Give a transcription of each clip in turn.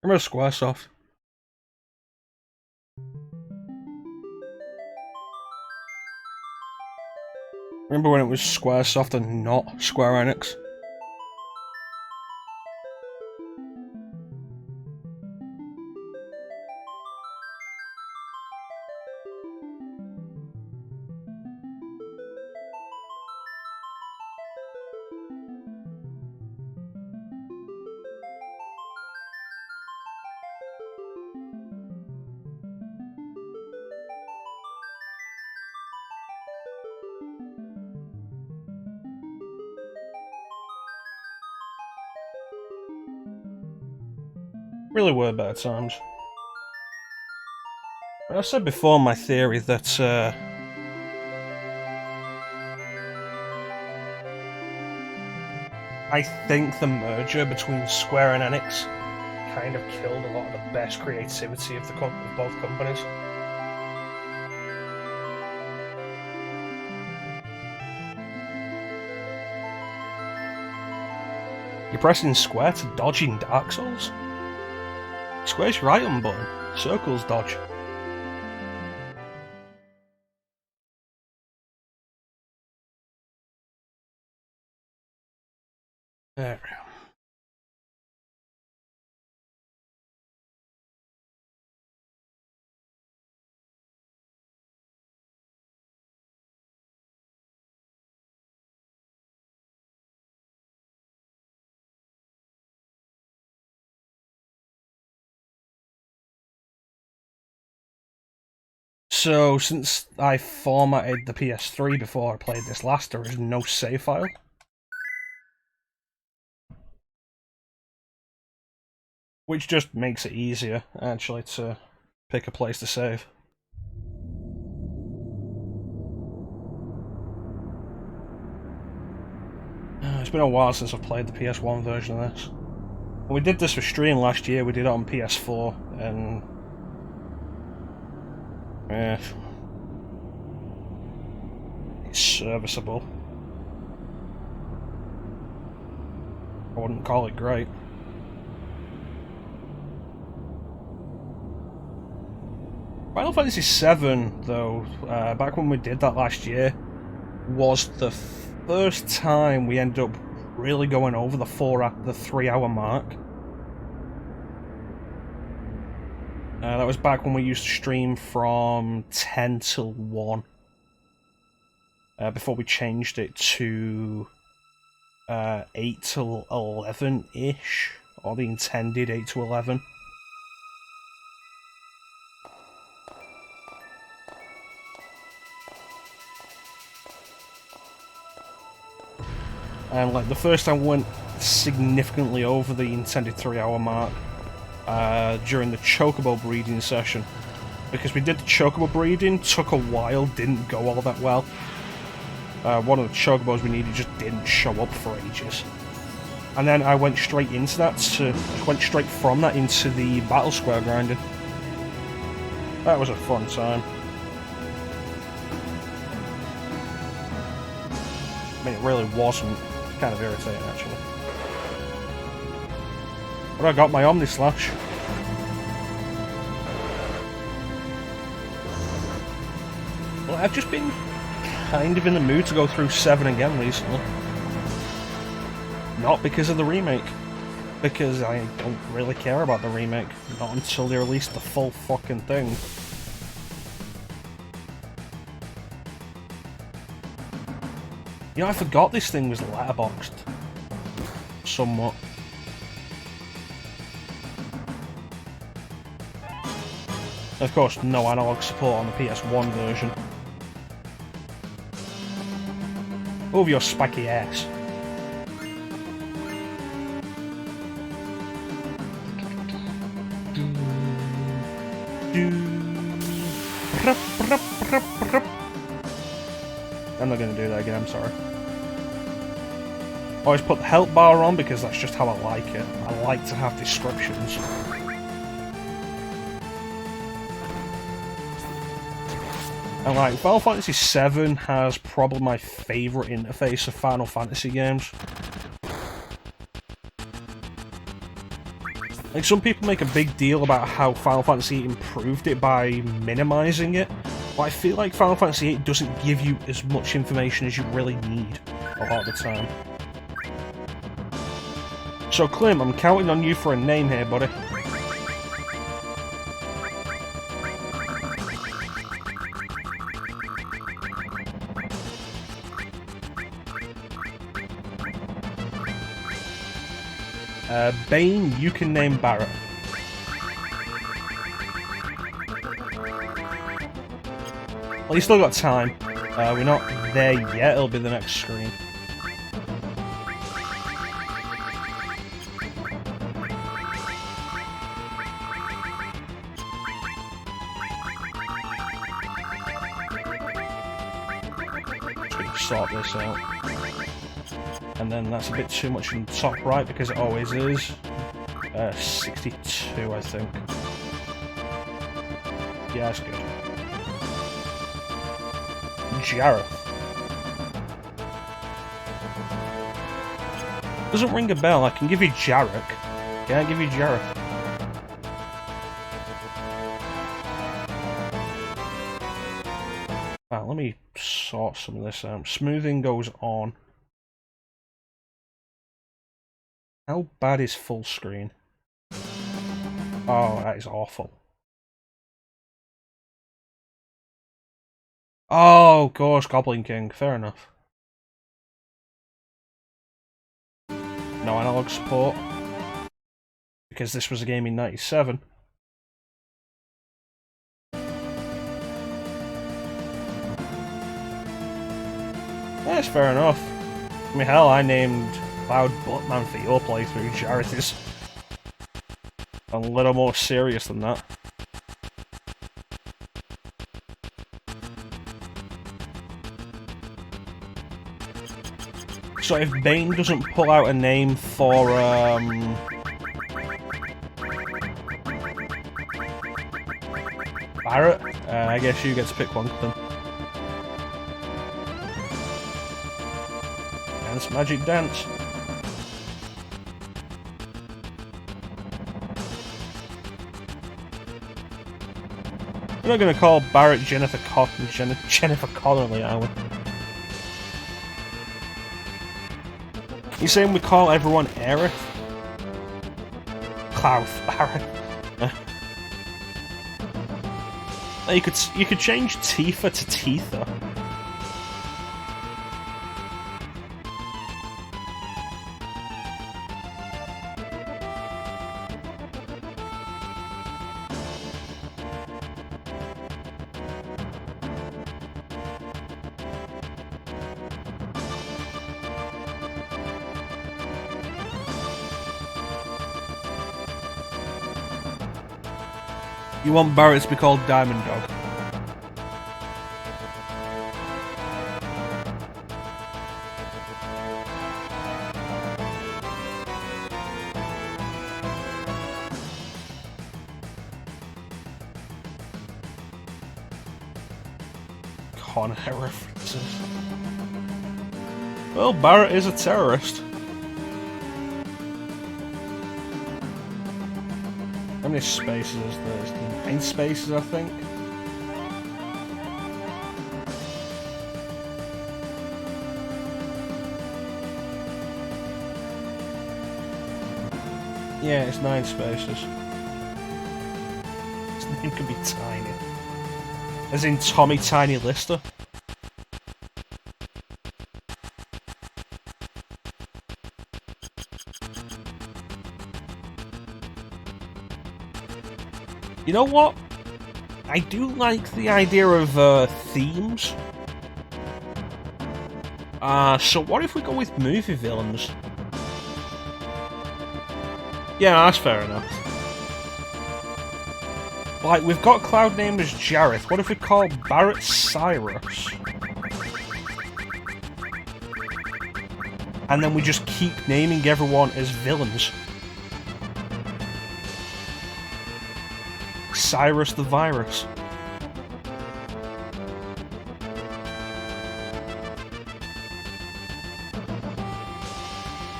Remember Squaresoft? Remember when it was Squaresoft and not Square Enix? Really were better times. I said before my theory that I think the merger between Square and Enix kind of killed a lot of the best creativity of both companies. You're pressing square to dodge in Dark Souls? Square's your item button, circle's dodge. There we go. So, since I formatted the PS3 before I played this last, there is no save file. Which just makes it easier, actually, to pick a place to save. It's been a while since I've played the PS1 version of this. We did this for stream last year, we did it on PS4, and... it's serviceable. I wouldn't call it great. Final Fantasy VII, though, back when we did that last year, was the first time we ended up really going over the 3-hour mark. That was back when we used to stream from 10 till 1. Before we changed it to 8 till 11-ish, or the intended 8 to 11. And like the first time we went significantly over the intended 3-hour mark during the chocobo breeding session. Because we did the chocobo breeding, took a while, didn't go all that well. One of the chocobos we needed just didn't show up for ages. And then I went straight into that, went straight from that into the Battle Square grinding. That was a fun time. I mean, it really wasn't. Kind of irritating, actually. But I got my Omnislash. Well, I've just been kind of in the mood to go through 7 again recently. Not because of the remake. Because I don't really care about the remake. Not until they release the full fucking thing. You know, I forgot this thing was letterboxed. Somewhat. Of course, no analog support on the PS1 version. Over your spiky ass. I'm not going to do that again, I'm sorry. Always put the help bar on because that's just how I like it. I like to have descriptions. And like, Final Fantasy VII has probably my favourite interface of Final Fantasy games. Like, some people make a big deal about how Final Fantasy VIII improved it by minimizing it, but I feel like Final Fantasy VIII doesn't give you as much information as you really need a lot of the time. So, Clem, I'm counting on you for a name here, buddy. Bane, you can name Barrett. Well, you still got time. We're not there yet, it'll be the next screen. Sort this out. And then that's a bit too much in the top right, because it always is. 62, I think. Yeah, that's good. Jareth. Doesn't ring a bell. I can give you Jarek. Can't give you Jareth. Right, let me sort some of this out. Smoothing goes on. How bad is full screen? Oh, that is awful. Oh, gosh, Goblin King. Fair enough. No analog support. Because this was a game in 97. That's fair enough. I mean, hell, I named Cloud Buttman for your playthrough. Jareth is a little more serious than that. So if Bane doesn't pull out a name for, Barrett, I guess you get to pick one of them. Dance, magic dance. We're not going to call Barrett Jennifer Connelly, are we? You saying we call everyone Aerith? Cloud Barrett. You could change Tifa to Tifa. You want Barrett to be called Diamond Dog? Con Air references. Well, Barrett is a terrorist. How many spaces is there? There's 9 spaces, I think. Yeah, it's 9 spaces. His name could be Tiny. As in Tommy Tiny Lister. You know what? I do like the idea of themes. So what if we go with movie villains? Yeah, that's fair enough. Like, we've got Cloud named as Jareth. What if we call Barrett Cyrus? And then we just keep naming everyone as villains. Cyrus the Virus.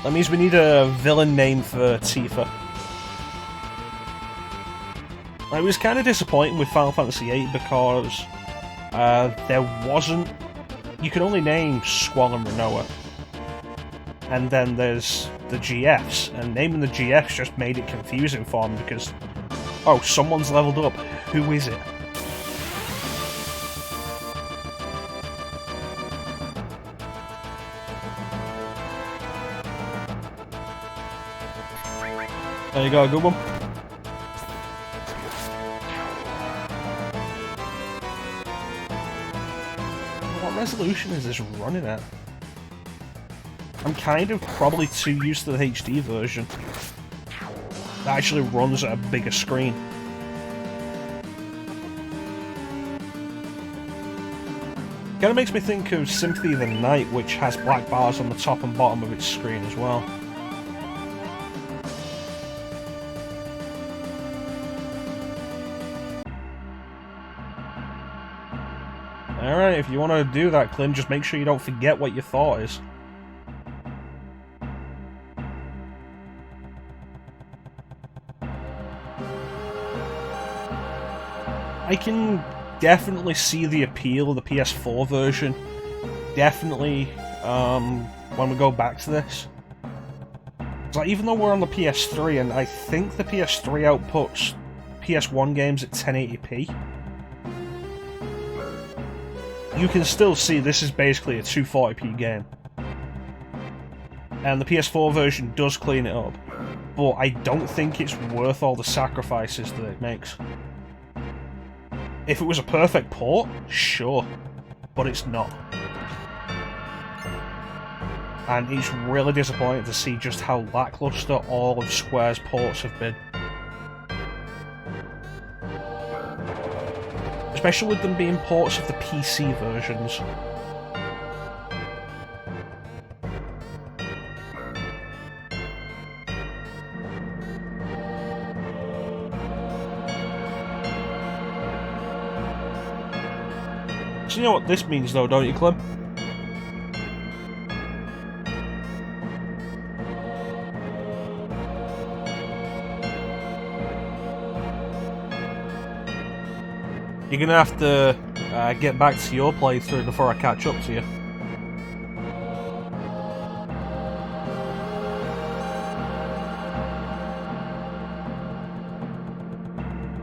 That means we need a villain name for Tifa. It was kind of disappointing with Final Fantasy VIII because there wasn't... You can only name Squall and Rinoa. And then there's the GFs, and naming the GFs just made it confusing for me because, oh, someone's leveled up. Who is it? There you go, a good one. What resolution is this running at? I'm kind of probably too used to the HD version. That actually runs at a bigger screen. Kinda makes me think of Symphony of the Night, which has black bars on the top and bottom of its screen as well. Alright, if you want to do that, Clint, just make sure you don't forget what your thought is. I can definitely see the appeal of the PS4 version. Definitely, when we go back to this. So even though we're on the PS3, and I think the PS3 outputs PS1 games at 1080p, you can still see this is basically a 240p game. And the PS4 version does clean it up, but I don't think it's worth all the sacrifices that it makes. If it was a perfect port, sure, but it's not. And it's really disappointing to see just how lackluster all of Square's ports have been. Especially with them being ports of the PC versions. So you know what this means though, don't you, Clem? You're gonna have to get back to your playthrough before I catch up to you.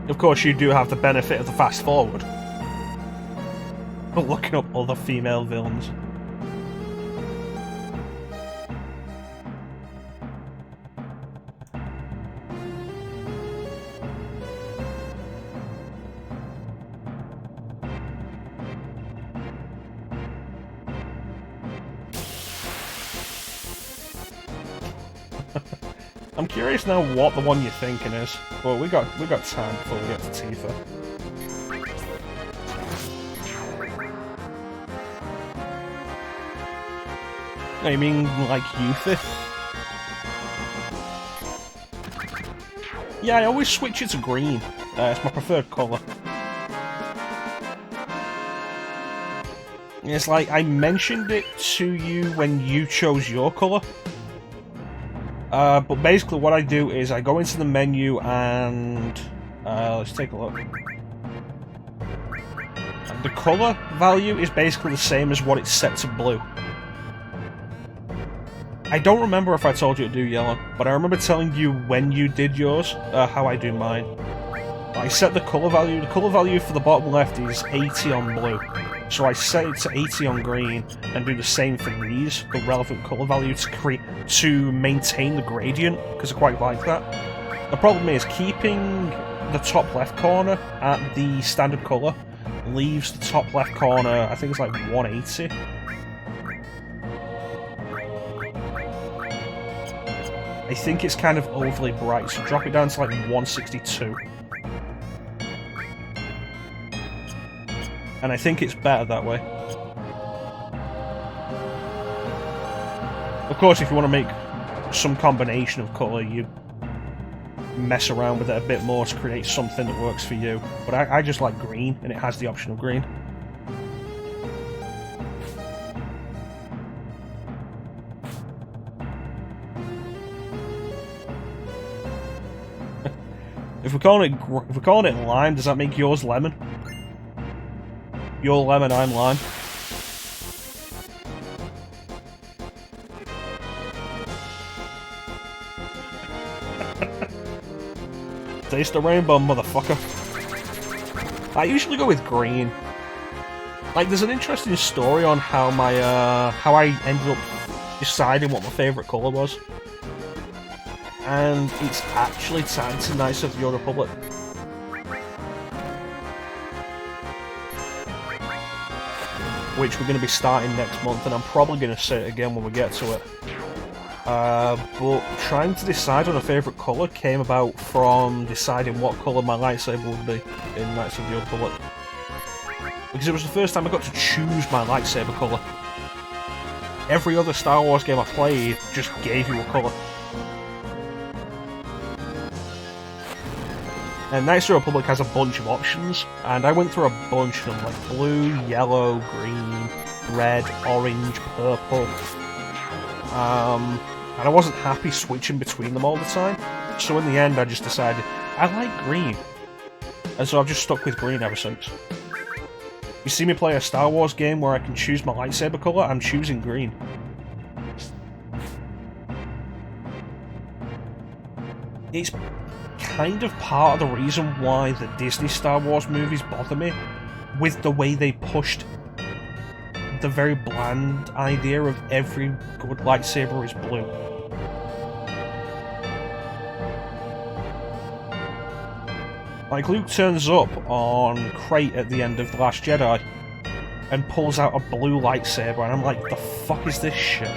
Of course, you do have the benefit of the fast forward. Looking up other female villains. I'm curious now what the one you're thinking is. Well, we got time before we get to Tifa. No, you mean like Yuffie? Yeah, I always switch it to green. It's my preferred colour. It's like I mentioned it to you when you chose your colour. But basically what I do is I go into the menu and... let's take a look. And the colour value is basically the same as what it's set to blue. I don't remember if I told you to do yellow, but I remember telling you when you did yours, how I do mine. I set the colour value. The colour value for the bottom left is 80 on blue. So I set it to 80 on green, and do the same for these, the relevant colour value to maintain the gradient, because I quite like that. The problem is, keeping the top left corner at the standard colour leaves the top left corner, I think it's like 180. I think it's kind of overly bright, so drop it down to like 162. And I think it's better that way. Of course, if you want to make some combination of colour, you mess around with it a bit more to create something that works for you. But I just like green, and it has the option of green. If we're calling it lime, does that make yours lemon? You're lemon, I'm lime. Taste the rainbow, motherfucker. I usually go with green. Like, there's an interesting story on how how I ended up deciding what my favourite colour was. And it's actually tied to Knights of the Old Republic. Which we're going to be starting next month, and I'm probably going to say it again when we get to it. But trying to decide on a favourite colour came about from deciding what colour my lightsaber would be in Knights of the Old Republic. Because it was the first time I got to choose my lightsaber colour. Every other Star Wars game I played just gave you a colour. And Knights of the Republic has a bunch of options, and I went through a bunch of them, like blue, yellow, green, red, orange, purple. And I wasn't happy switching between them all the time, so in the end I just decided, I like green. And so I've just stuck with green ever since. You see me play a Star Wars game where I can choose my lightsaber colour, I'm choosing green. It's kind of part of the reason why the Disney Star Wars movies bother me, with the way they pushed the very bland idea of every good lightsaber is blue. Like, Luke turns up on Crate at the end of The Last Jedi and pulls out a blue lightsaber, and I'm like, the fuck is this shit?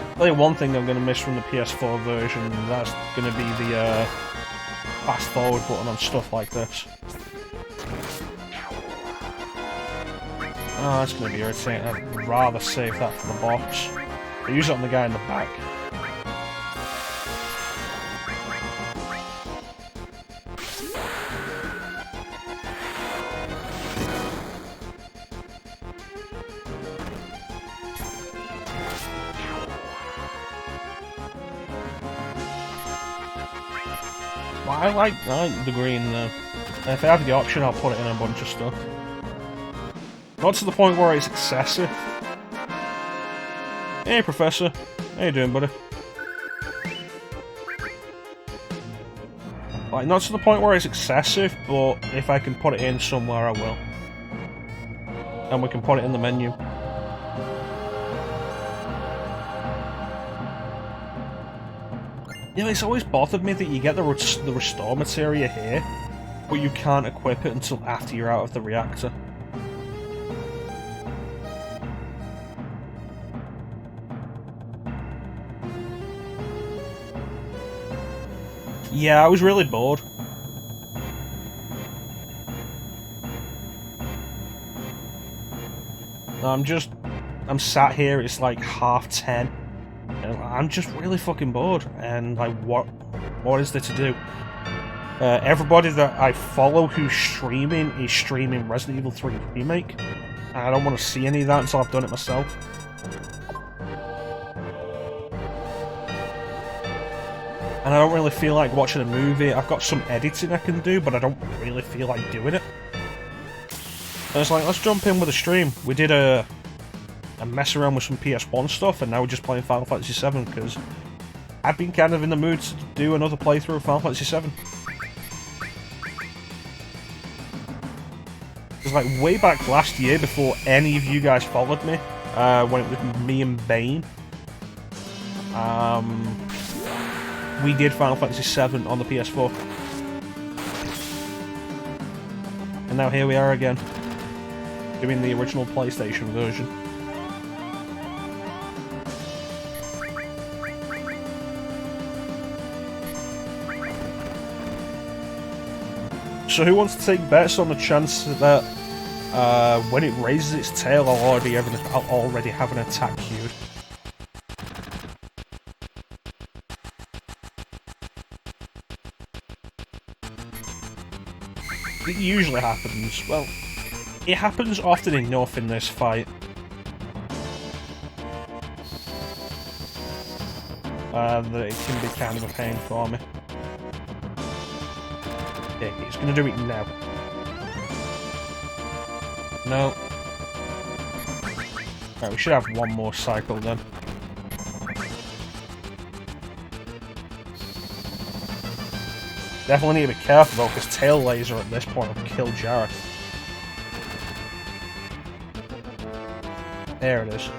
I'll tell you one thing I'm going to miss from the PS4 version, and that's going to be the fast forward button on stuff like this. Oh, that's going to be irritating. I'd rather save that for the boss. I use it on the guy in the back. I like the green though. If I have the option, I'll put it in a bunch of stuff. Not to the point where it's excessive. Hey, Professor. How you doing, buddy? Like, not to the point where it's excessive, but if I can put it in somewhere, I will. And we can put it in the menu. You know, it's always bothered me that you get the restore materia here, but you can't equip it until after you're out of the reactor. Yeah, I was really bored. I'm sat here, it's like 10:30. I'm just really fucking bored, and like, what is there to do? Everybody that I follow who's streaming is streaming Resident Evil 3 Remake, and I don't want to see any of that until I've done it myself. And I don't really feel like watching a movie. I've got some editing I can do, but I don't really feel like doing it. And it's like, let's jump in with a stream. We did a mess around with some PS1 stuff, and now we're just playing Final Fantasy VII, because I've been kind of in the mood to do another playthrough of Final Fantasy VII. It was like way back last year, before any of you guys followed me, when it was me and Bane. We did Final Fantasy VII on the PS4. And now here we are again, doing the original PlayStation version. So who wants to take bets on the chance that when it raises its tail, I'll already have an attack queued? It usually happens. Well, it happens often enough in this fight. That it can be kind of a pain for me. Okay, it's gonna do it now. No. Right, we should have one more cycle then. Definitely need to be careful though, because Tail Laser at this point will kill Jareth. There it is.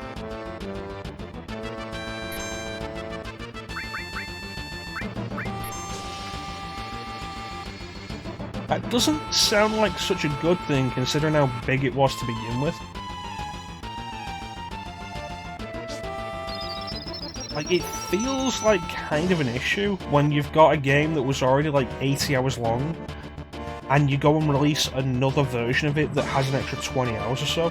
That doesn't sound like such a good thing, considering how big it was to begin with. Like, it feels like kind of an issue when you've got a game that was already like 80 hours long, and you go and release another version of it that has an extra 20 hours or so.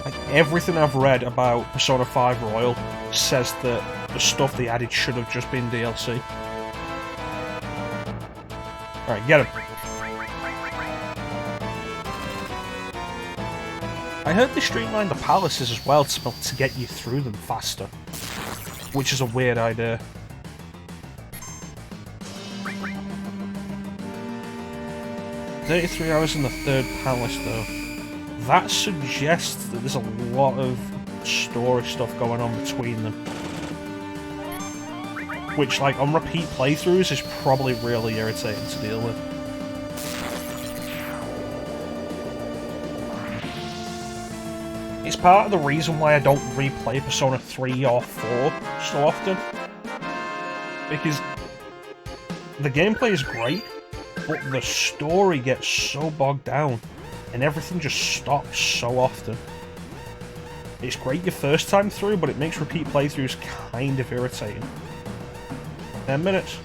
Like, everything I've read about Persona 5 Royal says that the stuff they added should have just been DLC. Alright, get him. I heard they streamlined the palaces as well to get you through them faster, which is a weird idea. "33 hours in the third palace though. That suggests that there's a lot of story stuff going on between them. Which, like, on repeat playthroughs is probably really irritating to deal with. It's part of the reason why I don't replay Persona 3 or 4 so often. Because the gameplay is great, but the story gets so bogged down, and everything just stops so often. It's great your first time through, but it makes repeat playthroughs kind of irritating. 10 minutes.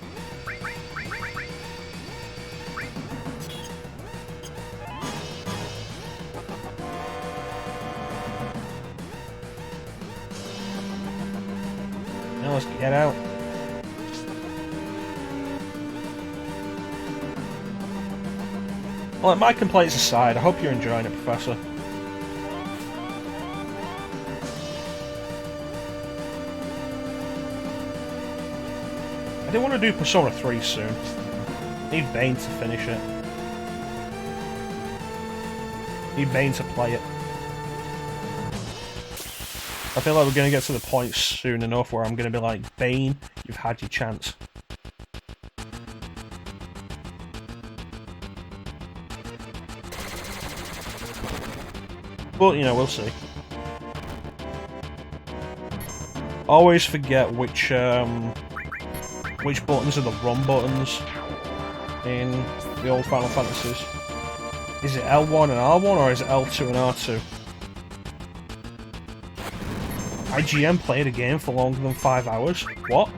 Now let's get out. Well, my complaints aside, I hope you're enjoying it, Professor. I do want to do Persona 3 soon. Need Bane to finish it. Need Bane to play it. I feel like we're going to get to the point soon enough where I'm going to be like, Bane, you've had your chance. But, you know, we'll see. Always forget which buttons are the run buttons in the old Final Fantasies. Is it L1 and R1 or is it L2 and R2? IGN played a game for longer than 5 hours? What?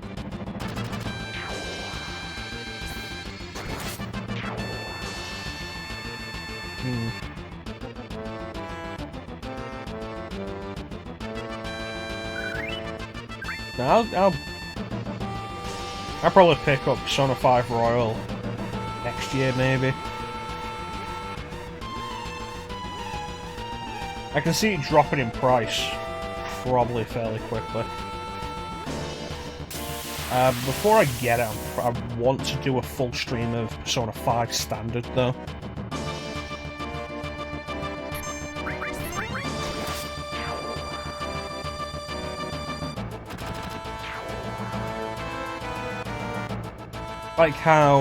Now, I'll probably pick up Persona 5 Royal next year, maybe. I can see it dropping in price probably fairly quickly. Before I get it, I want to do a full stream of Persona 5 Standard, though. Like how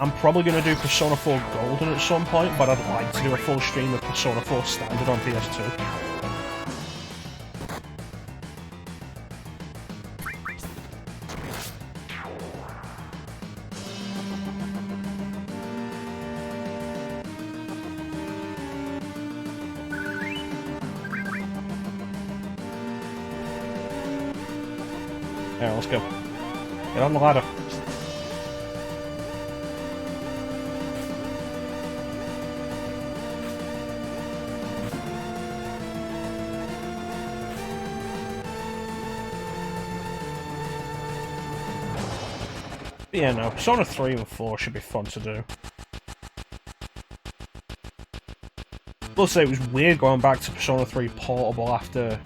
I'm probably going to do Persona 4 Golden at some point, but I'd like to do a full stream of Persona 4 Standard on PS2. Alright, let's go. Get on the ladder. But yeah, no, Persona 3 and 4 should be fun to do. Plus, it was weird going back to Persona 3 Portable after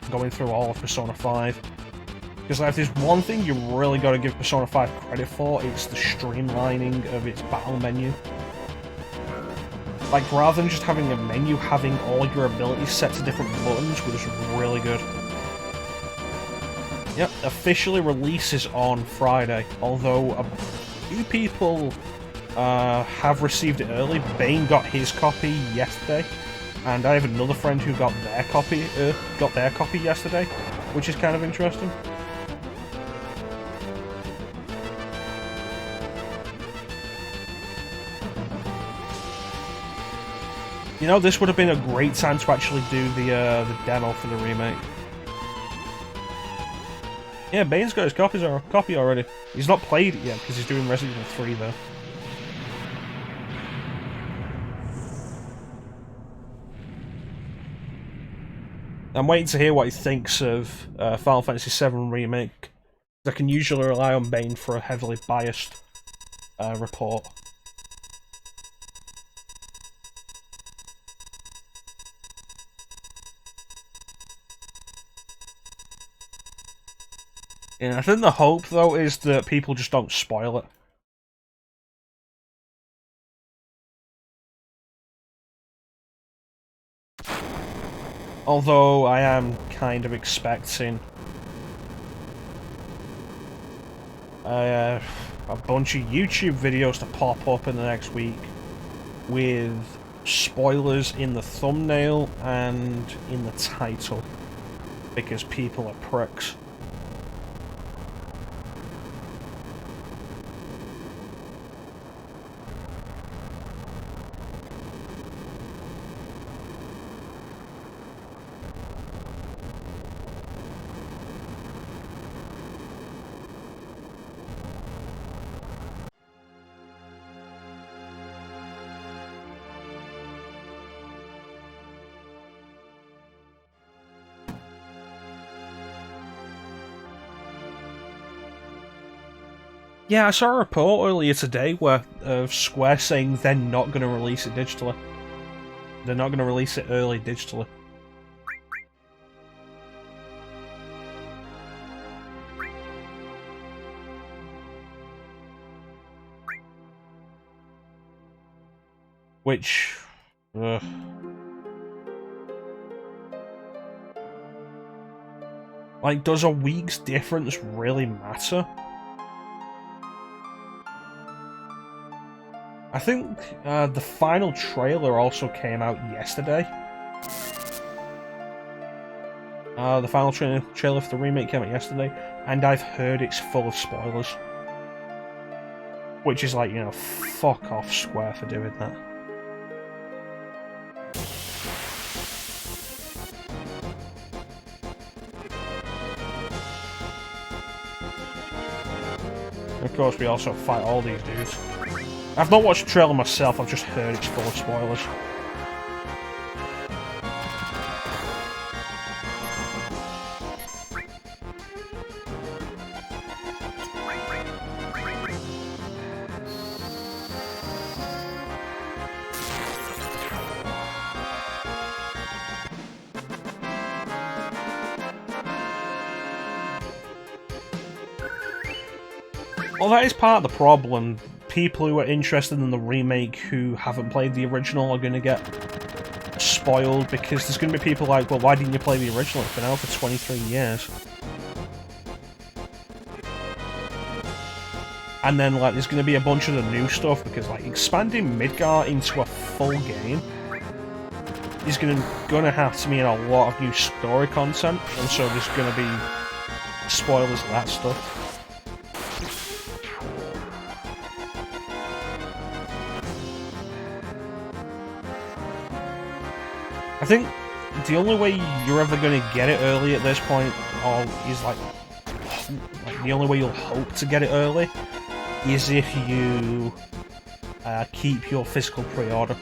going through all of Persona 5. Because like, if there's one thing you really got to give Persona 5 credit for, it's the streamlining of its battle menu. Like, rather than just having a menu, having all your abilities set to different buttons was really good. Yep, officially releases on Friday, although a few people have received it early. Bane got his copy yesterday, and I have another friend who got their copy yesterday, which is kind of interesting. You know, this would have been a great time to actually do the demo for the remake. Yeah, Bane's got his copy already. He's not played it yet because he's doing Resident Evil 3 though. I'm waiting to hear what he thinks of Final Fantasy VII Remake. I can usually rely on Bane for a heavily biased report. Yeah, I think the hope, though, is that people just don't spoil it. Although, I am kind of expecting a bunch of YouTube videos to pop up in the next week with spoilers in the thumbnail and in the title, because people are pricks. Yeah, I saw a report earlier today where Square saying they're not going to release it digitally. They're not going to release it early digitally. Which... like, does a week's difference really matter? I think the final trailer also came out yesterday. The final trailer for the remake came out yesterday, and I've heard it's full of spoilers. Which is like, you know, fuck off Square for doing that. Of course, we also fight all these dudes. I've not watched the trailer myself, I've just heard it's full of spoilers. Well, that is part of the problem. People who are interested in the remake who haven't played the original are going to get spoiled, because there's going to be people like, well, why didn't you play the original? It's been out for 23 years. And then, like, there's going to be a bunch of the new stuff, because, like, expanding Midgar into a full game is going to have to mean a lot of new story content, and so there's going to be spoilers of that stuff. I think the only way you're ever going to get it early at this point is like the only way you'll hope to get it early is if you keep your physical pre-order.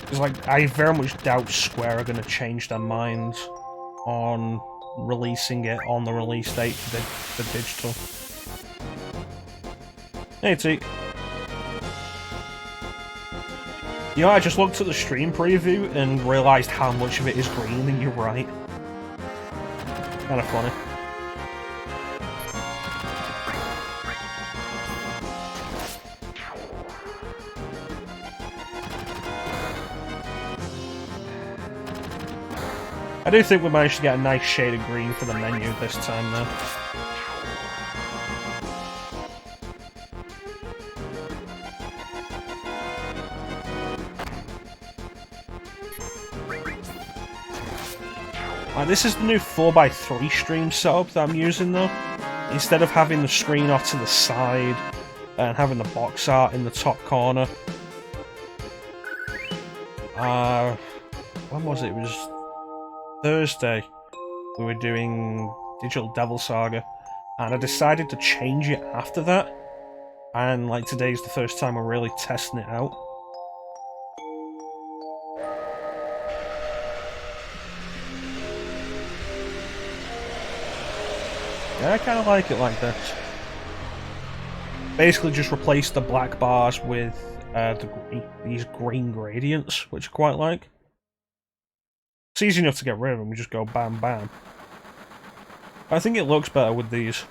Because, like, I very much doubt Square are going to change their minds on releasing it on the release date for the digital. Hey, Teak. You know, I just looked at the stream preview and realised how much of it is green, and you're right. Kind of funny. I do think we managed to get a nice shade of green for the menu this time, though. This is the new 4x3 stream setup that I'm using, though. Instead of having the screen off to the side and having the box art in the top corner. When was it? It was Thursday. We were doing Digital Devil Saga, and I decided to change it after that. And like today's the first time we're really testing it out. Yeah, I kind of like it like that. Basically just replace the black bars with these green gradients, which I quite like. It's easy enough to get rid of them, we just go bam bam. I think it looks better with these.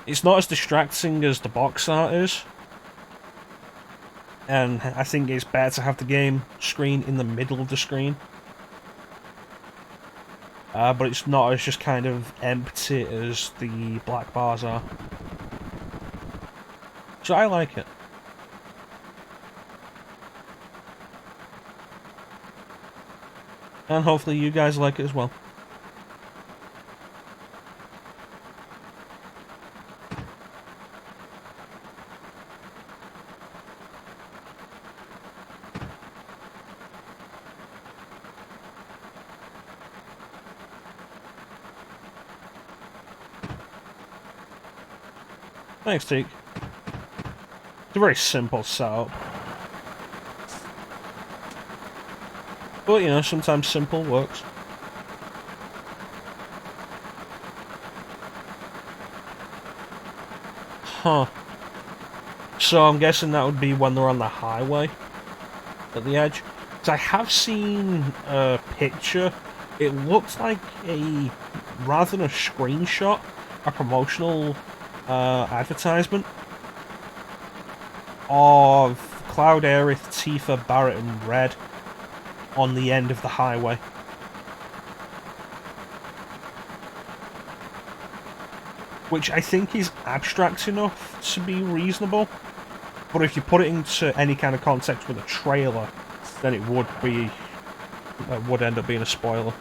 It's not as distracting as the box art is. And I think it's better to have the game screen in the middle of the screen. But it's not as just kind of empty as the black bars are. So I like it. And hopefully you guys like it as well. Thanks, Teak. It's a very simple setup. But, you know, sometimes simple works. Huh. So I'm guessing that would be when they're on the highway at the edge. Because I have seen a picture. It looks like a, rather than a screenshot, a promotional advertisement of Cloud, Aerith, Tifa, Barret and Red on the end of the highway. Which I think is abstract enough to be reasonable, but if you put it into any kind of context with a trailer, then it would be, would end up being a spoiler.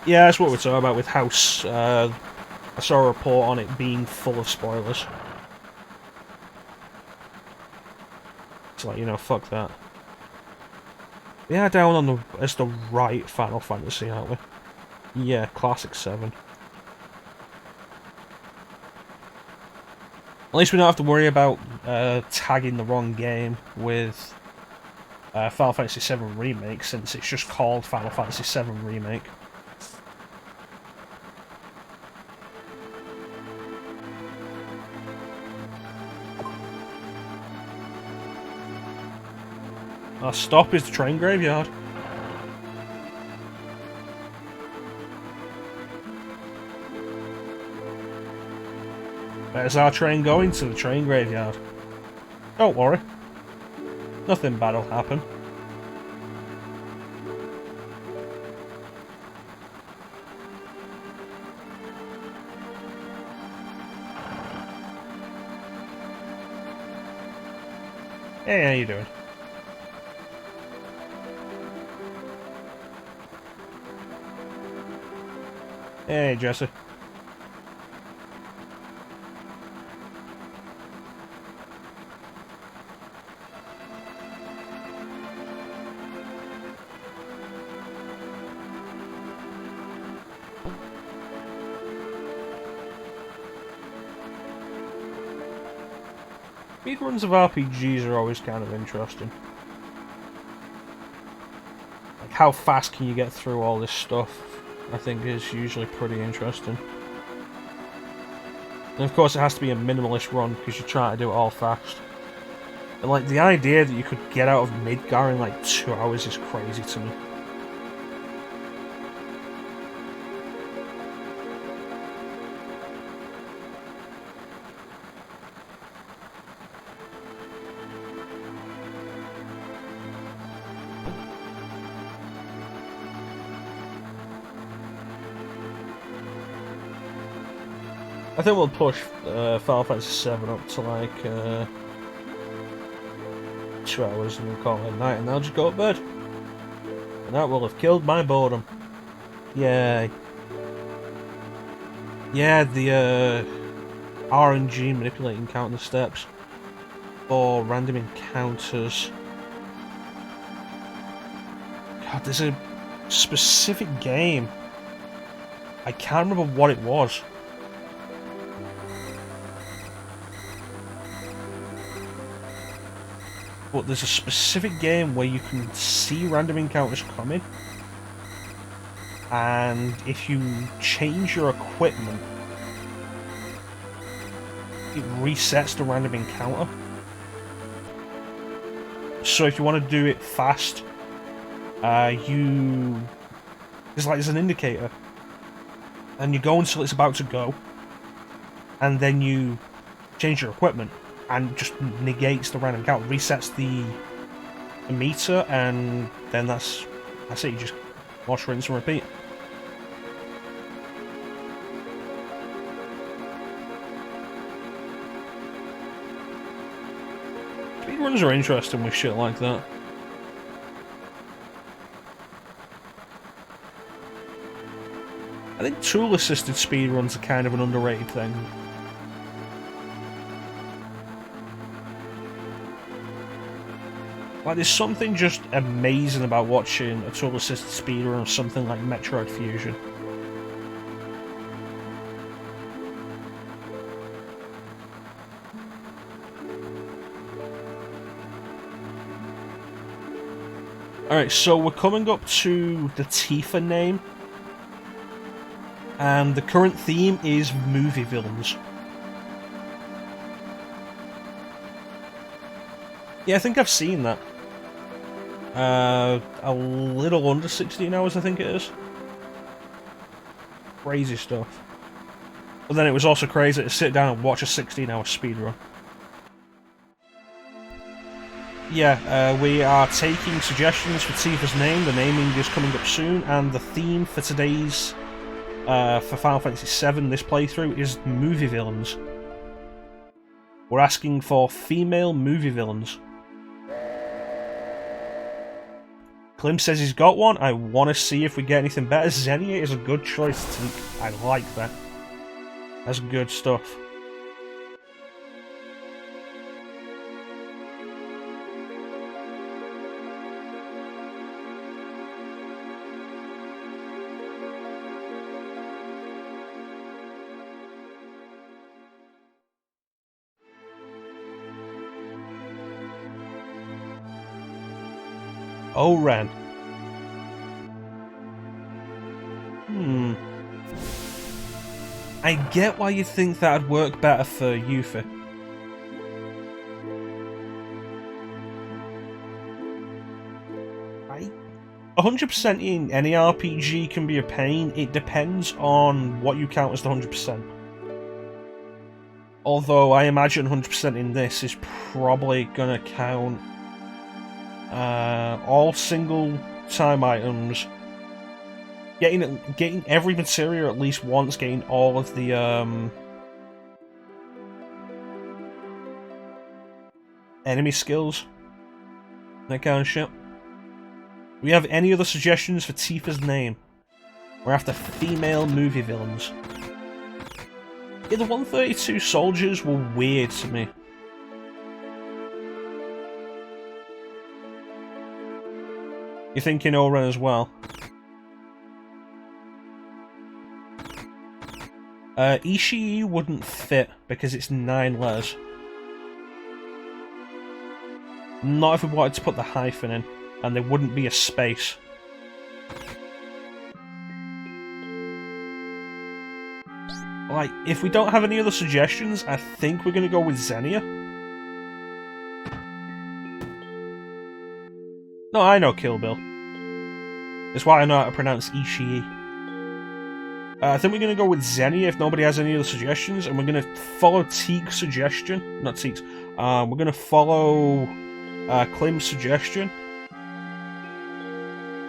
Yeah, that's what we're talking about with House. I saw a report on it being full of spoilers. It's like, you know, fuck that. We are down on the as the right Final Fantasy, aren't we? Yeah, Classic 7. At least we don't have to worry about tagging the wrong game with Final Fantasy VII Remake, since it's just called Final Fantasy VII Remake. Our stop is the train graveyard. There's our train going to the train graveyard. Don't worry. Nothing bad will happen. Hey, how you doing? Hey, Jesse. Speedruns of RPGs are always kind of interesting. Like, how fast can you get through all this stuff, I think is usually pretty interesting. And of course it has to be a minimalist run, because you try to do it all fast. And like, the idea that you could get out of Midgar in like 2 hours is crazy to me. I think we'll push Final Fantasy VII up to like 2 hours and we'll call it a night, and I'll just go to bed. And that will have killed my boredom. Yay. Yeah, the RNG manipulating counting the steps for random encounters. God, there's a specific game. I can't remember what it was. But there's a specific game where you can see random encounters coming, and if you change your equipment, it resets the random encounter. So if you want to do it fast, there's an indicator, and you go until it's about to go, and then you change your equipment, and just negates the random count, resets the meter, and then that's it. You just wash, rinse, and repeat. Speedruns are interesting with shit like that. I think tool-assisted speedruns are kind of an underrated thing. Like, there's something just amazing about watching a tool-assisted speedrun of something like Metroid Fusion. Alright, so we're coming up to the Tifa name, and the current theme is movie villains. Yeah, I think I've seen that. A little under 16 hours, I think it is. Crazy stuff. But then it was also crazy to sit down and watch a 16-hour speedrun. Yeah, we are taking suggestions for Tifa's name. The naming is coming up soon, and the theme for today's, for Final Fantasy VII, this playthrough, is movie villains. We're asking for female movie villains. Klim says he's got one. I want to see if we get anything better. Xenia is a good choice, Tink. I like that. That's good stuff. Oran. I get why you think that'd work better for Yuffie. I 100% in any RPG can be a pain. It depends on what you count as the 100%. Although I imagine 100% in this is probably gonna count all single time items, getting every materia at least once, getting all of the enemy skills, that kind of shit. Do we have any other suggestions for Tifa's name? We're after female movie villains. Yeah, the 132 soldiers were weird to me. You thinking Oren as well? Ishii wouldn't fit because it's 9 letters. Not if we wanted to put the hyphen in, and there wouldn't be a space. Like, if we don't have any other suggestions, I think we're going to go with Xenia. No, I know Kill Bill. That's why I know how to pronounce Ishii. I think we're going to go with Xenia if nobody has any other suggestions, and we're going to follow Teek's suggestion. Not Teek's. We're going to follow Klim's suggestion.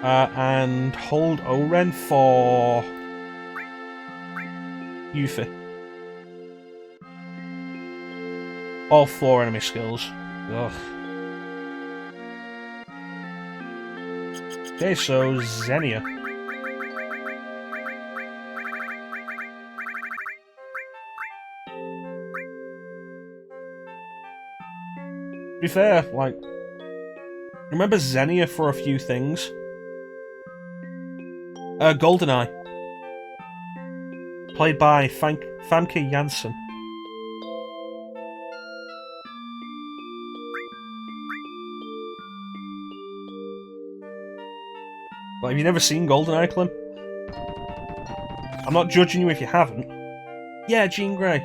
And hold Oren for Yuffie. All 4 enemy skills. Ugh. Okay, so Xenia. To be fair, like, remember Xenia for a few things. GoldenEye. Played by Famke Janssen. Like, have you never seen GoldenEye, Clem? I'm not judging you if you haven't. Yeah, Jean Grey.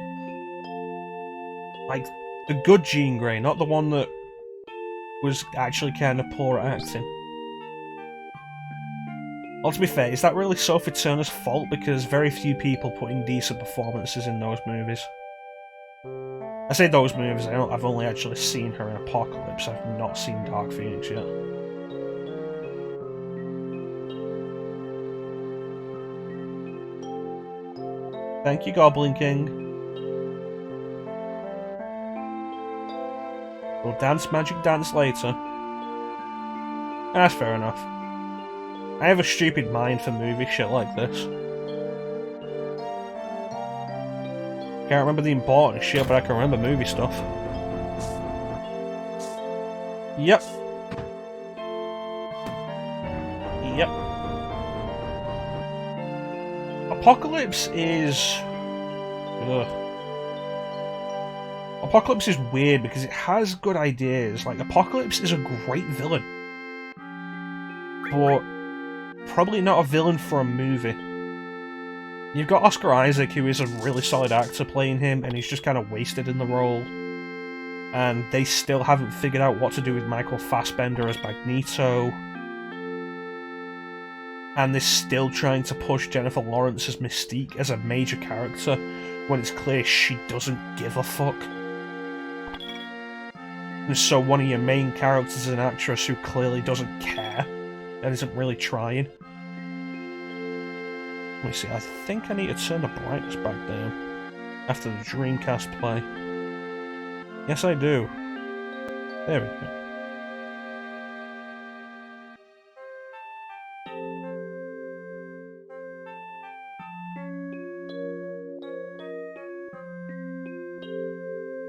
Like, the good Jean Grey, not the one that was actually kind of poor at acting. Well, to be fair, is that really Sophie Turner's fault? Because very few people put in decent performances in those movies. I say those movies, I've only actually seen her in Apocalypse, I've not seen Dark Phoenix yet. Thank you, Goblin King. We'll dance magic dance later. That's fair enough. I have a stupid mind for movie shit like this. Can't remember the important shit, but I can remember movie stuff. Yep. Yep. Apocalypse is... Ugh. Apocalypse is weird because it has good ideas. Like, Apocalypse is a great villain. But probably not a villain for a movie. You've got Oscar Isaac, who is a really solid actor playing him, and he's just kind of wasted in the role. And they still haven't figured out what to do with Michael Fassbender as Magneto. And they're still trying to push Jennifer Lawrence as Mystique as a major character, when it's clear she doesn't give a fuck. And so one of your main characters is an actress who clearly doesn't care, and isn't really trying. Let me see, I think I need to turn the brightness back down after the Dreamcast play. Yes, I do. There we go.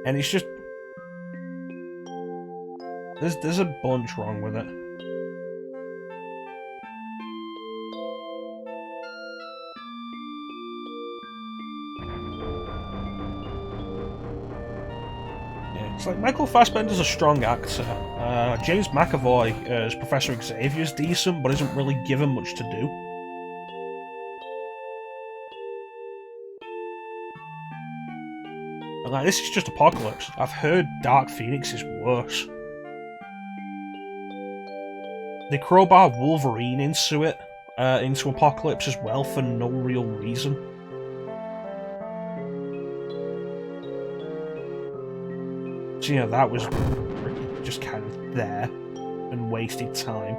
And it's just... There's a bunch wrong with it. Yeah, it's like Michael Fassbender's a strong actor. James McAvoy as Professor Xavier's decent, but isn't really given much to do. And like, this is just Apocalypse. I've heard Dark Phoenix is worse. They crowbar Wolverine into it, into Apocalypse as well, for no real reason. So, you know, that was just kind of there, and wasted time.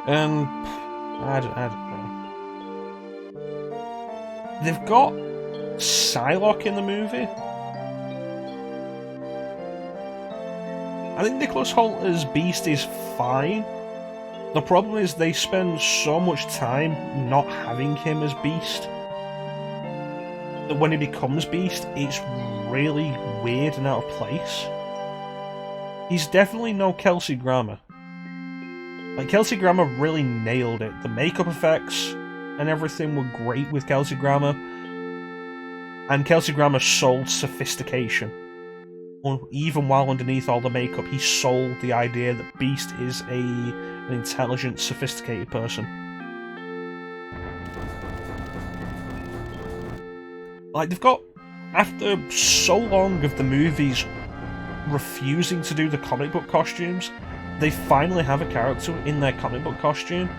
And I don't know. They've got Psylocke in the movie. I think Nicholas Hoult as Beast is fine. The problem is they spend so much time not having him as Beast that when he becomes Beast, it's really weird and out of place. He's definitely no Kelsey Grammer. Like, Kelsey Grammer really nailed it. The makeup effects and everything were great with Kelsey Grammer. And Kelsey Grammer sold sophistication. Even while underneath all the makeup, he sold the idea that Beast is an intelligent, sophisticated person. Like, they've got, after so long of the movies refusing to do the comic book costumes, they finally have a character in their comic book costume.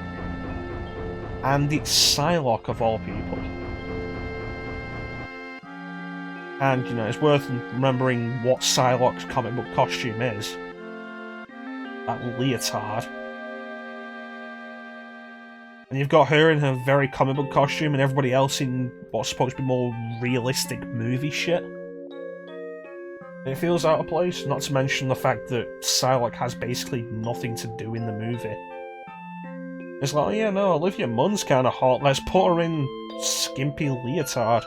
And it's Psylocke of all people. And, you know, it's worth remembering what Psylocke's comic book costume is. That leotard. And you've got her in her very comic book costume and everybody else in what's supposed to be more realistic movie shit. It feels out of place, not to mention the fact that Psylocke has basically nothing to do in the movie. It's like, oh yeah, no, Olivia Munn's kind of hot, let's put her in skimpy leotard.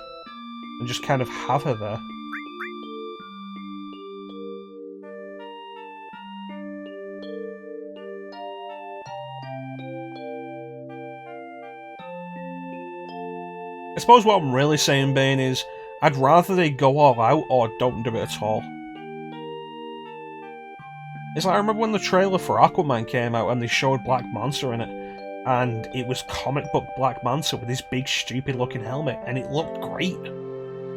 And just kind of have her there. I suppose what I'm really saying, Bane, is I'd rather they go all out or don't do it at all. It's like, I remember when the trailer for Aquaman came out and they showed Black Manta in it, and it was comic book Black Manta with this big stupid looking helmet, and it looked great.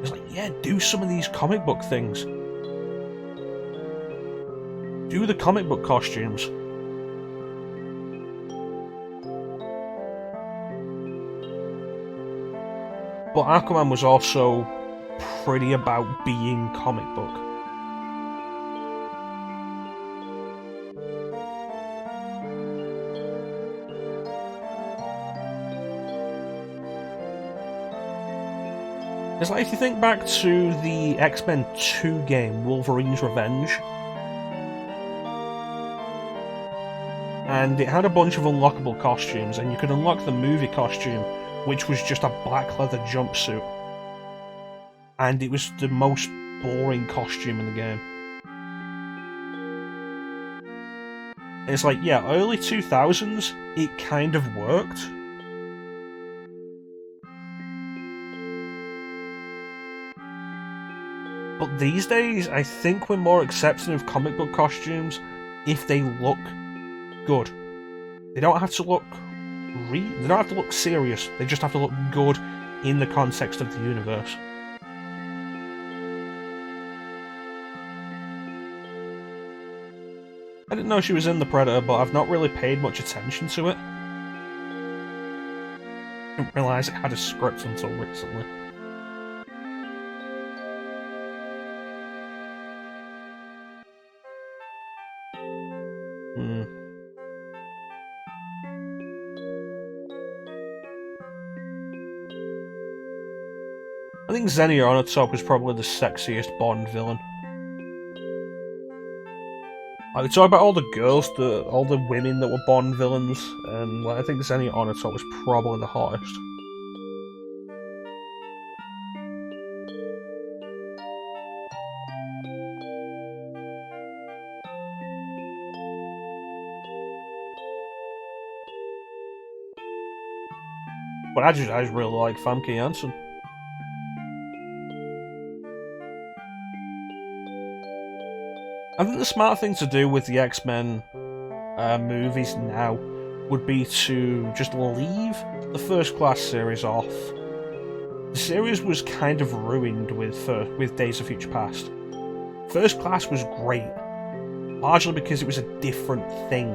It's like, yeah, do some of these comic book things. Do the comic book costumes. But Aquaman was also pretty about being comic book. It's like, if you think back to the X-Men 2 game, Wolverine's Revenge, and it had a bunch of unlockable costumes, and you could unlock the movie costume, which was just a black leather jumpsuit. And it was the most boring costume in the game. It's like, yeah, early 2000s, it kind of worked. But these days, I think we're more accepting of comic book costumes if they look good. They don't have to look they don't have to look serious, they just have to look good in the context of the universe. I didn't know she was in The Predator, but I've not really paid much attention to it. I didn't realise it had a script until recently. I think Xenia Onatopp was probably the sexiest Bond villain. Like, we talk about all the girls, all the women that were Bond villains, and like, I think Xenia Onatopp was probably the hottest. But I just really like Famke Janssen. I think the smart thing to do with the X-Men movies now would be to just leave the First Class series off. The series was kind of ruined with Days of Future Past. First Class was great, largely because it was a different thing.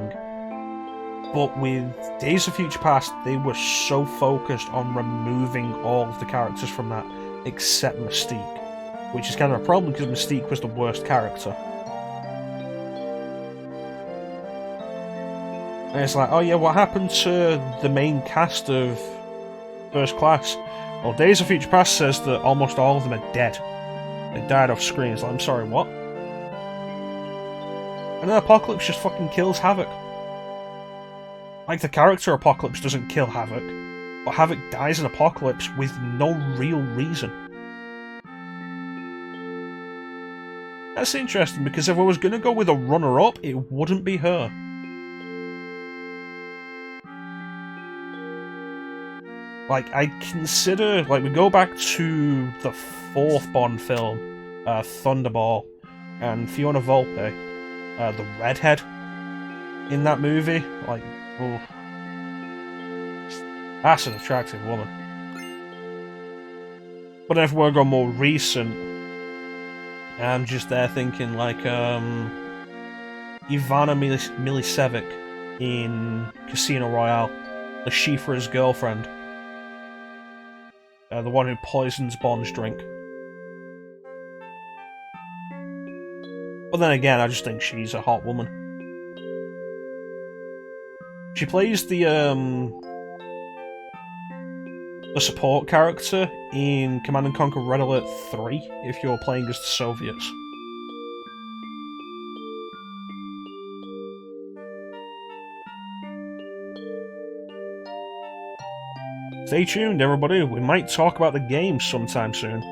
But with Days of Future Past, they were so focused on removing all of the characters from that, except Mystique, which is kind of a problem because Mystique was the worst character. And it's like, oh yeah, what happened to the main cast of First Class? Well, Days of Future Past says that almost all of them are dead. They died off screen. It's like, I'm sorry, what? And then Apocalypse just fucking kills Havoc. Like, the character Apocalypse doesn't kill Havoc, but Havoc dies in Apocalypse with no real reason. That's interesting, because if I was going to go with a runner-up, it wouldn't be her. Like, I consider... Like, we go back to the 4th Bond film, Thunderball, and Fiona Volpe, the redhead in that movie. Like, oh, that's an attractive woman. But if we're going more recent, I'm just there thinking, like, Ivana Milicevic in Casino Royale, the Schiffer's girlfriend. The one who poisons Bond's drink. But then again, I just think she's a hot woman. She plays the support character in Command & Conquer Red Alert 3, if you're playing as the Soviets. Stay tuned, everybody. We might talk about the game sometime soon.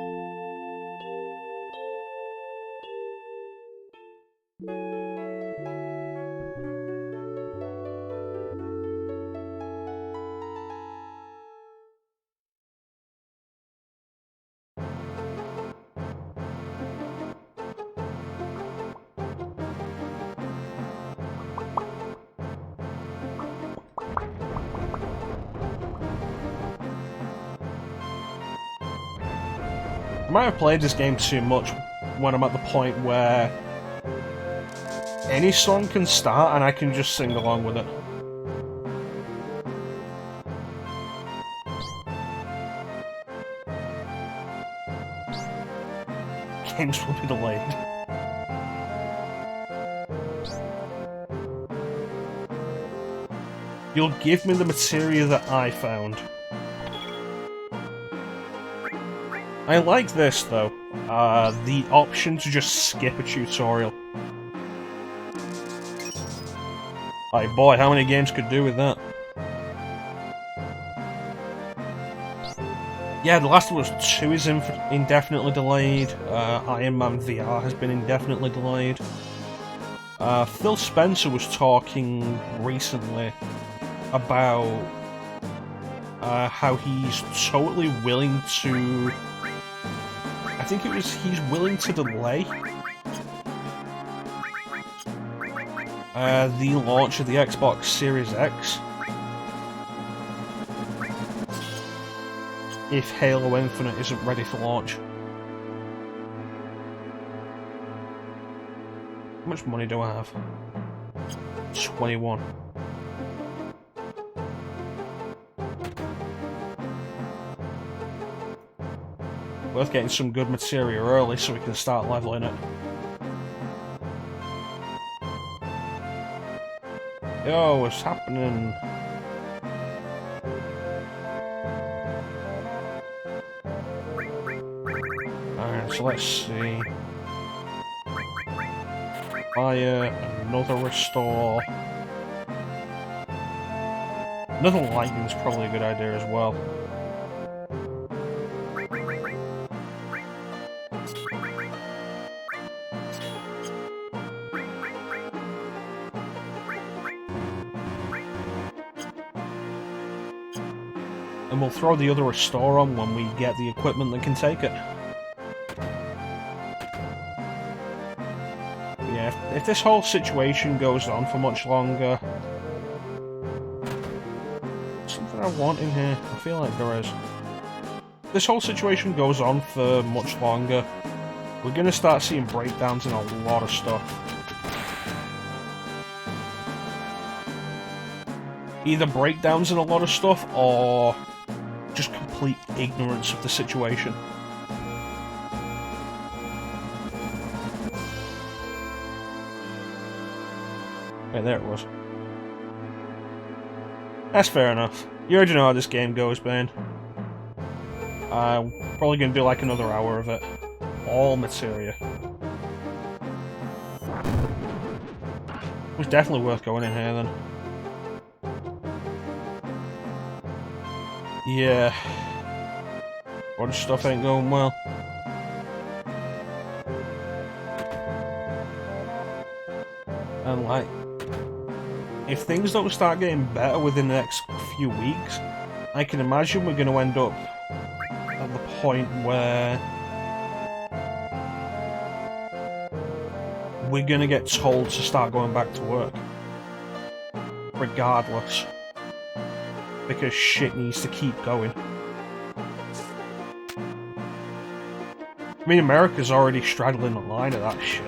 I might have played this game too much when I'm at the point where any song can start and I can just sing along with it. Games will be delayed. You'll give me the materia that I found. I like this, though. The option to just skip a tutorial. Like, boy, how many games could do with that? Yeah, The Last of Us 2 is indefinitely delayed. Iron Man VR has been indefinitely delayed. Phil Spencer was talking recently about how he's totally willing to... I think it was he's willing to delay the launch of the Xbox Series X if Halo Infinite isn't ready for launch. How much money do I have? 21. Worth getting some good materia early so we can start leveling it. Yo, what's happening? Alright, so let's see. Fire, another restore. Another lightning's probably a good idea as well. And we'll throw the other restore on when we get the equipment that can take it. But yeah, if this whole situation goes on for much longer... Something I want in here? I feel like there is. If this whole situation goes on for much longer, we're going to start seeing breakdowns in a lot of stuff. Either breakdowns in a lot of stuff, or just complete ignorance of the situation. Okay, there it was. That's fair enough. You already know how this game goes, Bane. Probably gonna do like another hour of it. All materia. It was definitely worth going in here then. Yeah. Bunch of stuff ain't going well. And like, if things don't start getting better within the next few weeks, I can imagine we're going to end up at the point where we're going to get told to start going back to work. Regardless. Because shit needs to keep going. I mean, America's already straddling the line of that shit.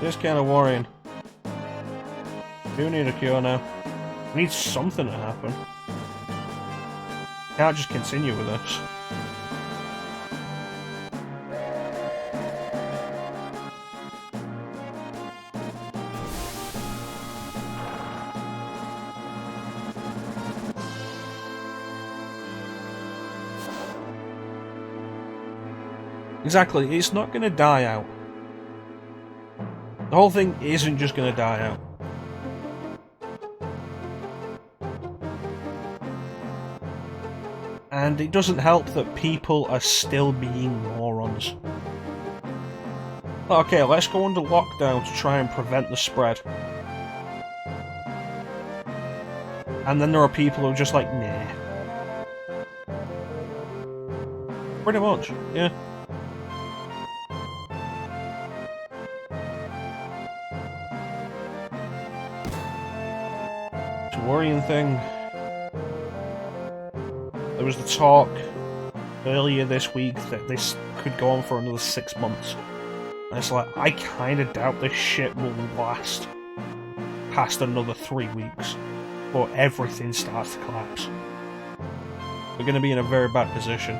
It's kind of worrying. We do need a cure now. We need something to happen. Can't just continue with this. Exactly, it's not going to die out. The whole thing isn't just going to die out. And it doesn't help that people are still being morons. Okay, let's go under lockdown to try and prevent the spread. And then there are people who are just like, nah. Pretty much, yeah. It's a worrying thing. There was the talk earlier this week that this could go on for another 6 months. And it's like, I kind of doubt this shit will last past another 3 weeks. Or everything starts to collapse. We're going to be in a very bad position.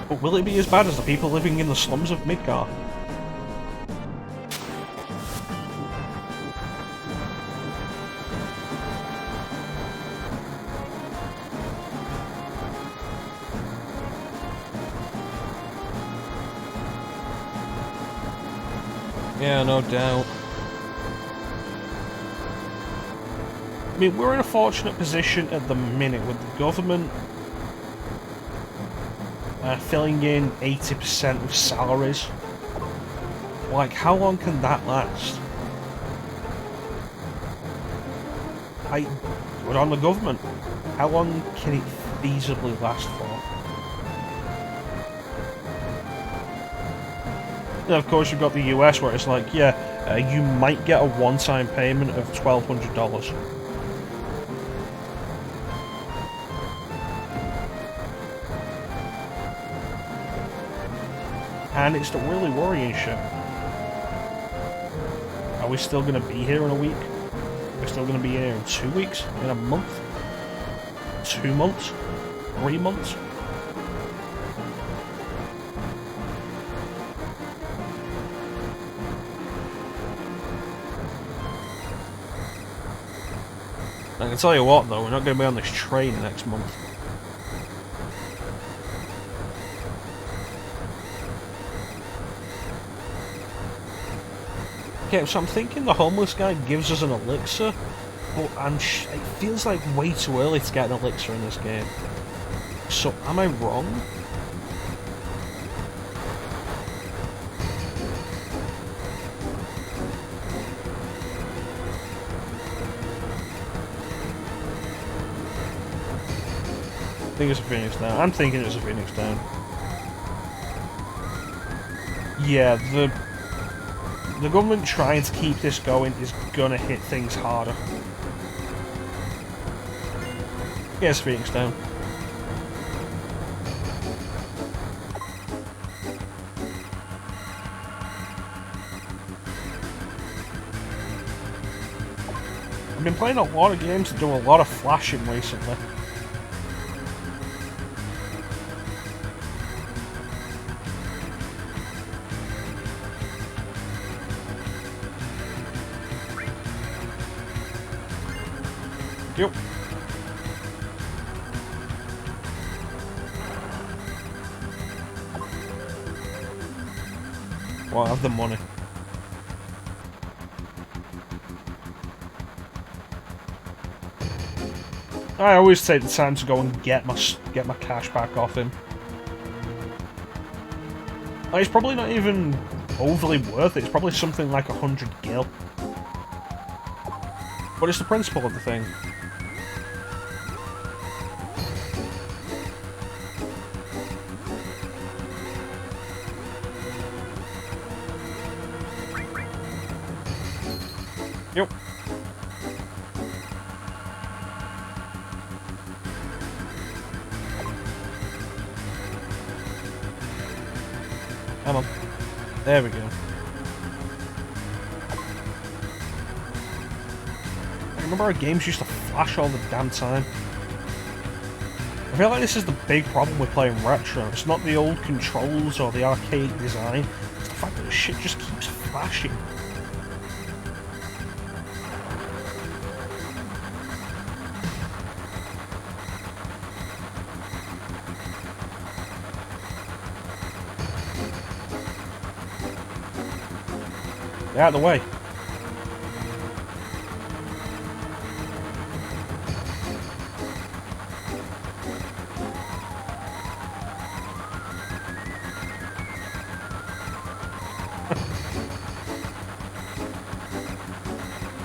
But will it be as bad as the people living in the slums of Midgar? Yeah, no doubt. I mean, we're in a fortunate position at the minute with the government filling in 80% of salaries. Like, how long can that last? We're on the government. How long can it feasibly last for? And of course, you've got the US where it's like, yeah, you might get a one-time payment of $1,200. And it's the really worrying shit. Are we still going to be here in a week? We're still going to be here in 2 weeks? In a month? 2 months? 3 months? I can tell you what though, we're not going to be on this train next month. Okay, so I'm thinking the homeless guy gives us an elixir, but it feels like way too early to get an elixir in this game. So, am I wrong? I think it's a Phoenix Down. I'm thinking it's a Phoenix Down. Yeah, the government trying to keep this going is gonna hit things harder. Yes, Phoenix Down. I've been playing a lot of games that do a lot of flashing recently. Yep. Well, I have the money. I always take the time to go and get my cash back off him. Like, it's probably not even overly worth it. It's probably something like 100 gil. But it's the principle of the thing. Yep. Come on. There we go. I remember our games used to flash all the damn time. I feel like this is the big problem with playing retro. It's not the old controls or the arcade design. It's the fact that the shit just keeps flashing. Get out of the way.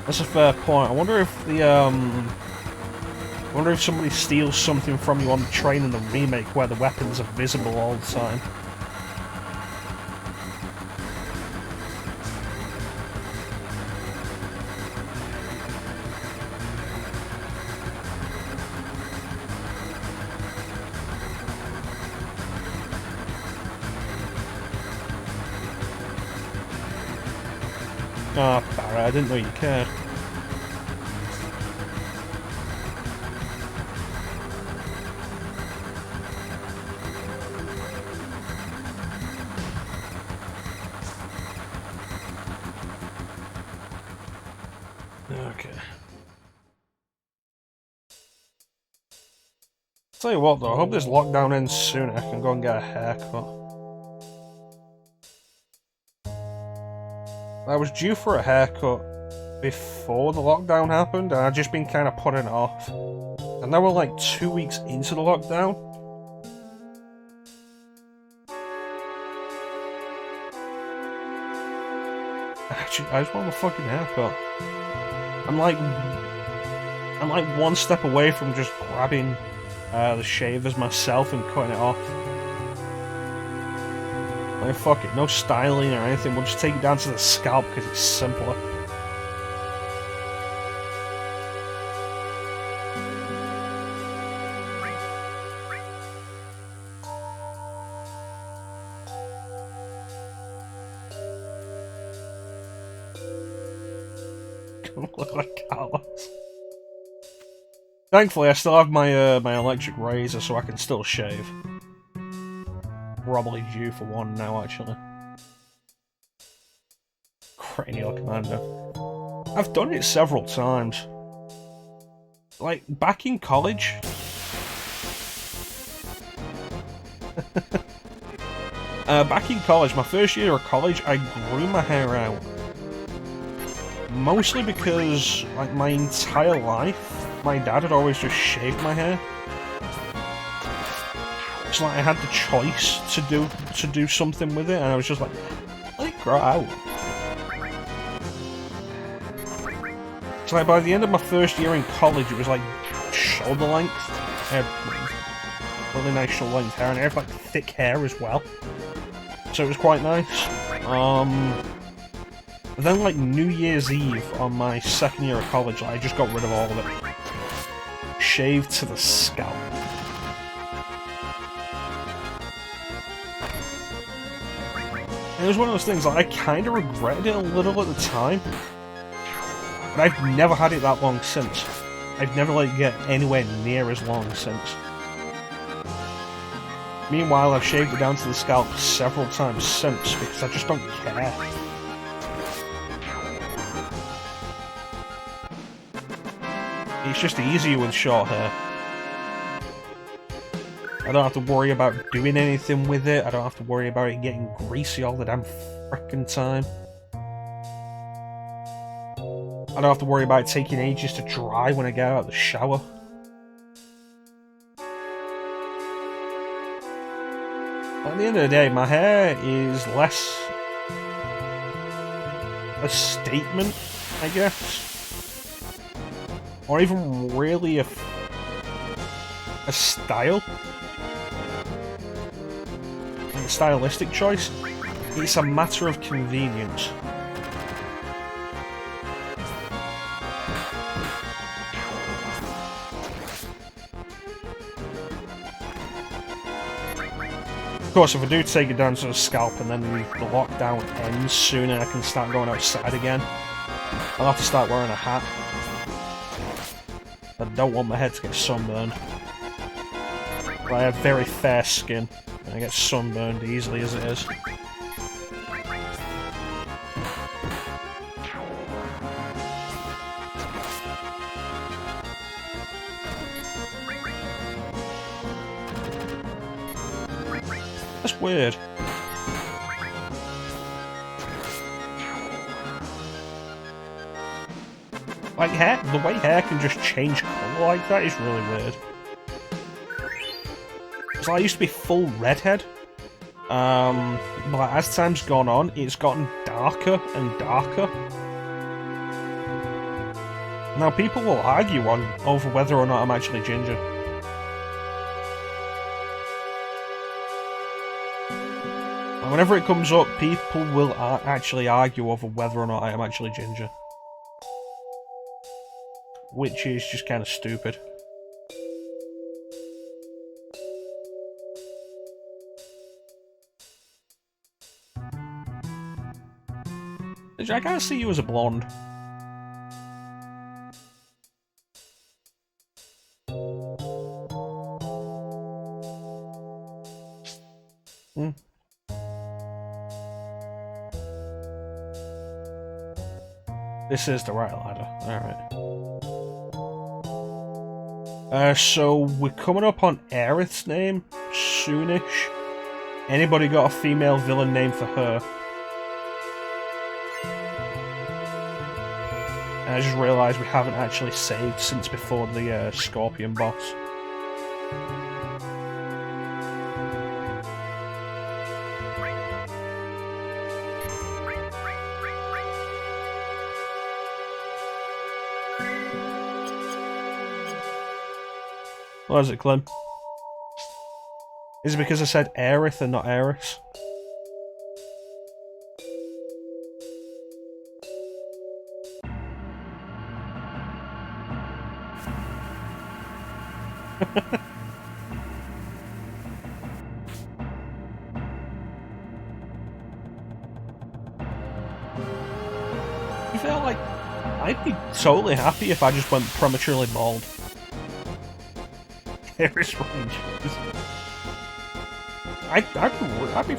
That's a fair point. I wonder if the I wonder if somebody steals something from you on the train in the remake where the weapons are visible all the time. Ah, oh, Barry, I didn't know you cared. Okay. Tell you what though, I hope this lockdown ends soon and I can go and get a haircut. I was due for a haircut before the lockdown happened, and I've just been kind of putting it off. And now we're like 2 weeks into the lockdown. Actually, I just want a fucking haircut. I'm like one step away from just grabbing the shavers myself and cutting it off. Like, fuck it, no styling or anything, we'll just take it down to the scalp because it's simpler. Don't look like Carlos. Thankfully, I still have my my electric razor, so I can still shave. Probably due for one now, actually. Cranial Commando. I've done it several times. Like, back in college... back in college, my first year of college, I grew my hair out. Mostly because, like, my entire life, my dad had always just shaved my hair. So like I had the choice to do something with it, and I was just like, let it grow out. So like by the end of my first year in college, it was like shoulder length. I had really nice shoulder length hair, and I had like thick hair as well. So it was quite nice. Then like New Year's Eve on my second year of college, like, I just got rid of all of it. Shaved to the scalp. And it was one of those things, like, I kind of regretted it a little at the time. But I've never had it that long since. I've never let it get anywhere near as long since. Meanwhile, I've shaved it down to the scalp several times since, because I just don't care. It's just easier with short hair. I don't have to worry about doing anything with it. I don't have to worry about it getting greasy all the damn frickin' time. I don't have to worry about it taking ages to dry when I get out of the shower. But at the end of the day, my hair is less a statement, I guess. Or even really a style. A stylistic choice. It's a matter of convenience. Of course, if I do take it down to the scalp and then the lockdown ends soon and I can start going outside again, I'll have to start wearing a hat. I don't want my head to get sunburned. But I have very fair skin, and I get sunburned easily as it is. That's weird. Like, hair, the way hair can just change colour like that is really weird. So I used to be full redhead, but as time's gone on, it's gotten darker and darker. Now people will argue over whether or not I'm actually ginger. And whenever it comes up, people will actually argue over whether or not I am actually ginger. Which is just kind of stupid. I can't see you as a blonde. This is the right ladder. Alright. So we're coming up on Aerith's name soonish. Anybody got a female villain name for her? And I just realised we haven't actually saved since before the Scorpion boss. What is it, Clem? Is it because I said Aerith and not Aeris? You feel like I'd be totally happy if I just went prematurely bald. Aeris Rangers. I'd be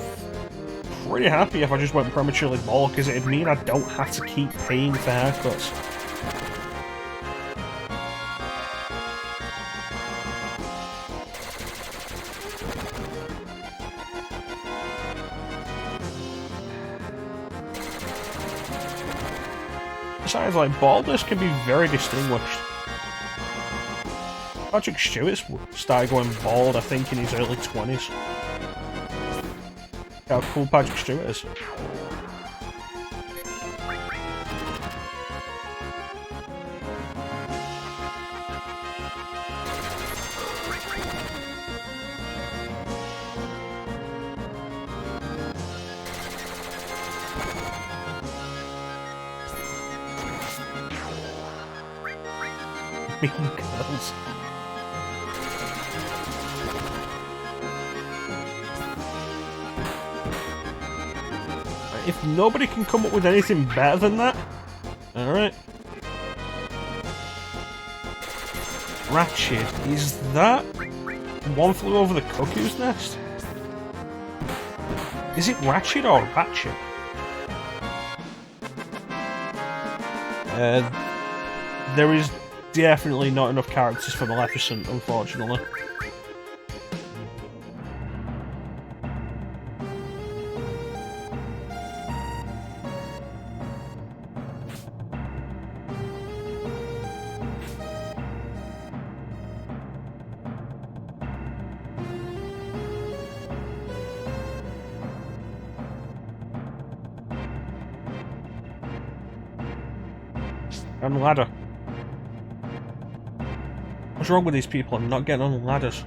pretty happy if I just went prematurely bald, because it'd mean I don't have to keep paying for haircuts. Besides, like, baldness can be very distinguished. Patrick Stewart started going bald, I think, in his early 20s. How cool Patrick Stewart is. Mean Girls. If nobody can come up with anything better than that, alright. Ratchet, is that One Flew Over the Cuckoo's Nest? Is it Ratchet or Ratchet? There is definitely not enough characters for Maleficent, unfortunately. And ladder. What's wrong with these people? I'm not getting on ladders.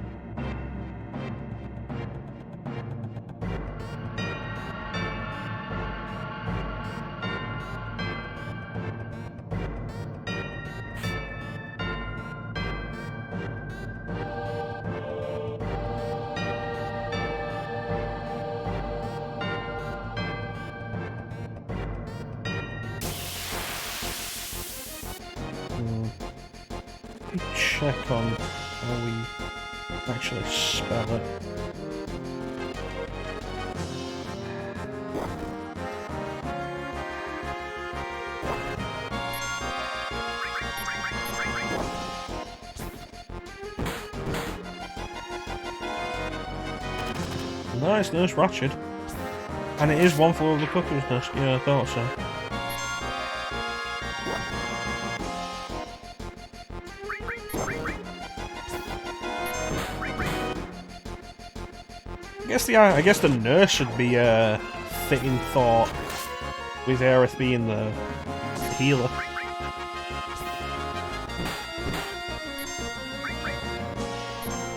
Check on how we actually spell it. Nice, nice Ratchet. And it is One Flew Over the Cuckoo's Nest. Yeah, I thought so. I guess the nurse should be a fitting thought, with Aerith being the healer.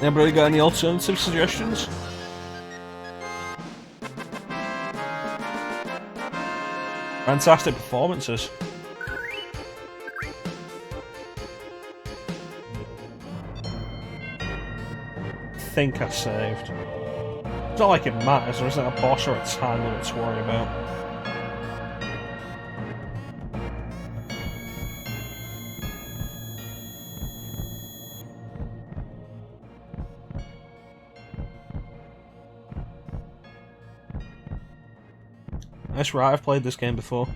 Anybody got any alternative suggestions? Fantastic performances. I think I saved. It's not like it matters, there isn't a boss or a time limit to worry about. That's right, I've played this game before.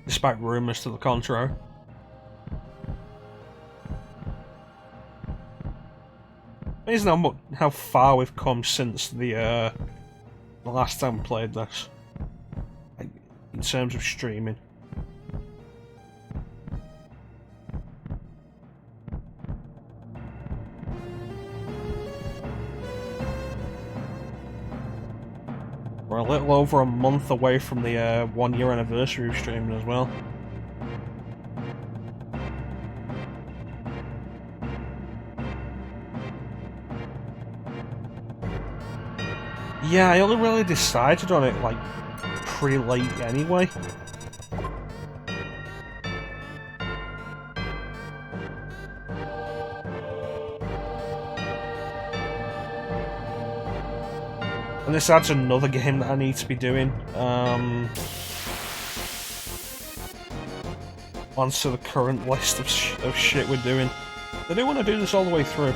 Despite rumours to the contrary. Amazing how far we've come since the last time we played this, like, in terms of streaming. We're a little over a month away from the 1 year anniversary of streaming as well. Yeah, I only really decided on it, like, pretty late anyway. And this adds another game that I need to be doing. Onto the current list of shit we're doing. I do want to do this all the way through.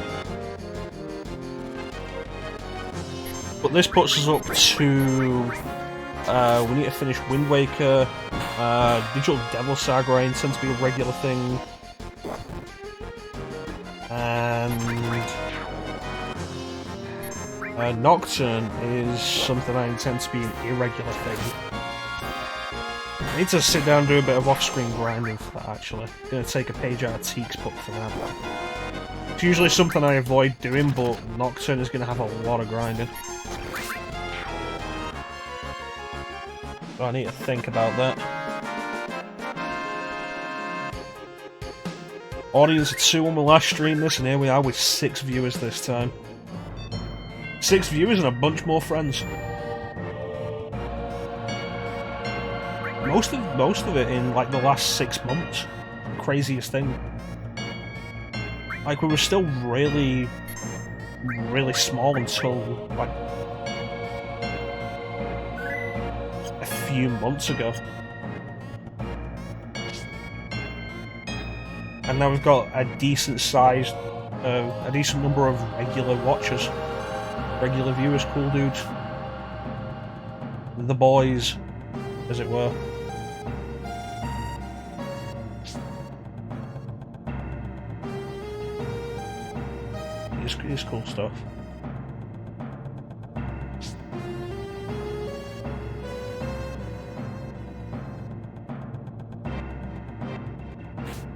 But this puts us up to... we need to finish Wind Waker. Digital Devil Saga I intend to be a regular thing. And... Nocturne is something I intend to be an irregular thing. I need to sit down and do a bit of off-screen grinding for that, actually. I'm going to take a page out of Teek's book for that. It's usually something I avoid doing, but Nocturne is going to have a lot of grinding. So I need to think about that. Audience of 2 when we last streamed this, and here we are with 6 viewers this time. 6 viewers and a bunch more friends. Most of it in like the last 6 months. Craziest thing. Like, we were still really small until like a few months ago. And now we've got a decent sized, a decent number of regular watchers, regular viewers, cool dudes. The boys, as it were. It's cool stuff.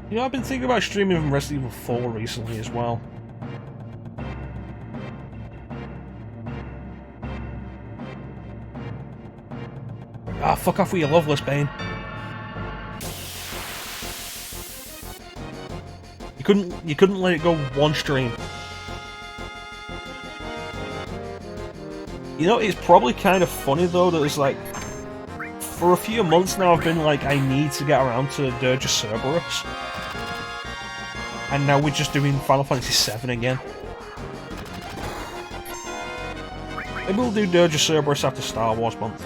You know, I've been thinking about streaming Resident Evil 4 recently as well. Ah, fuck off with your loveless, Bane. You couldn't let it go one stream. You know, it's probably kind of funny though that it's like, for a few months now I've been like, I need to get around to Dirge of Cerberus. And now we're just doing Final Fantasy VII again. Maybe we'll do Dirge of Cerberus after Star Wars month.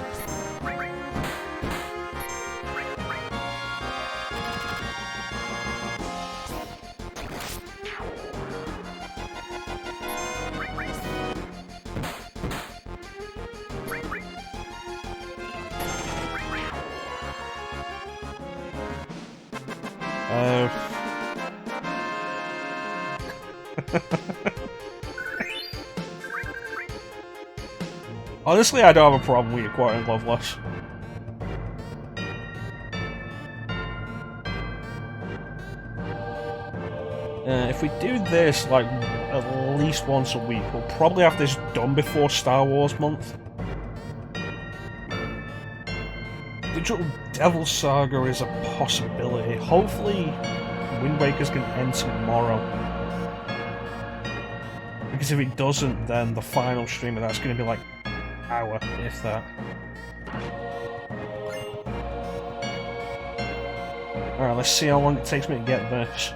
Honestly, I don't have a problem with you quoting Loveless. If we do this, like, at least once a week, we'll probably have this done before Star Wars month. Digital Devil Saga is a possibility. Hopefully, Wind Waker's can end tomorrow. Because if it doesn't, then the final stream of that's going to be like hour, if that. Alright, let's see how long it takes me to get this.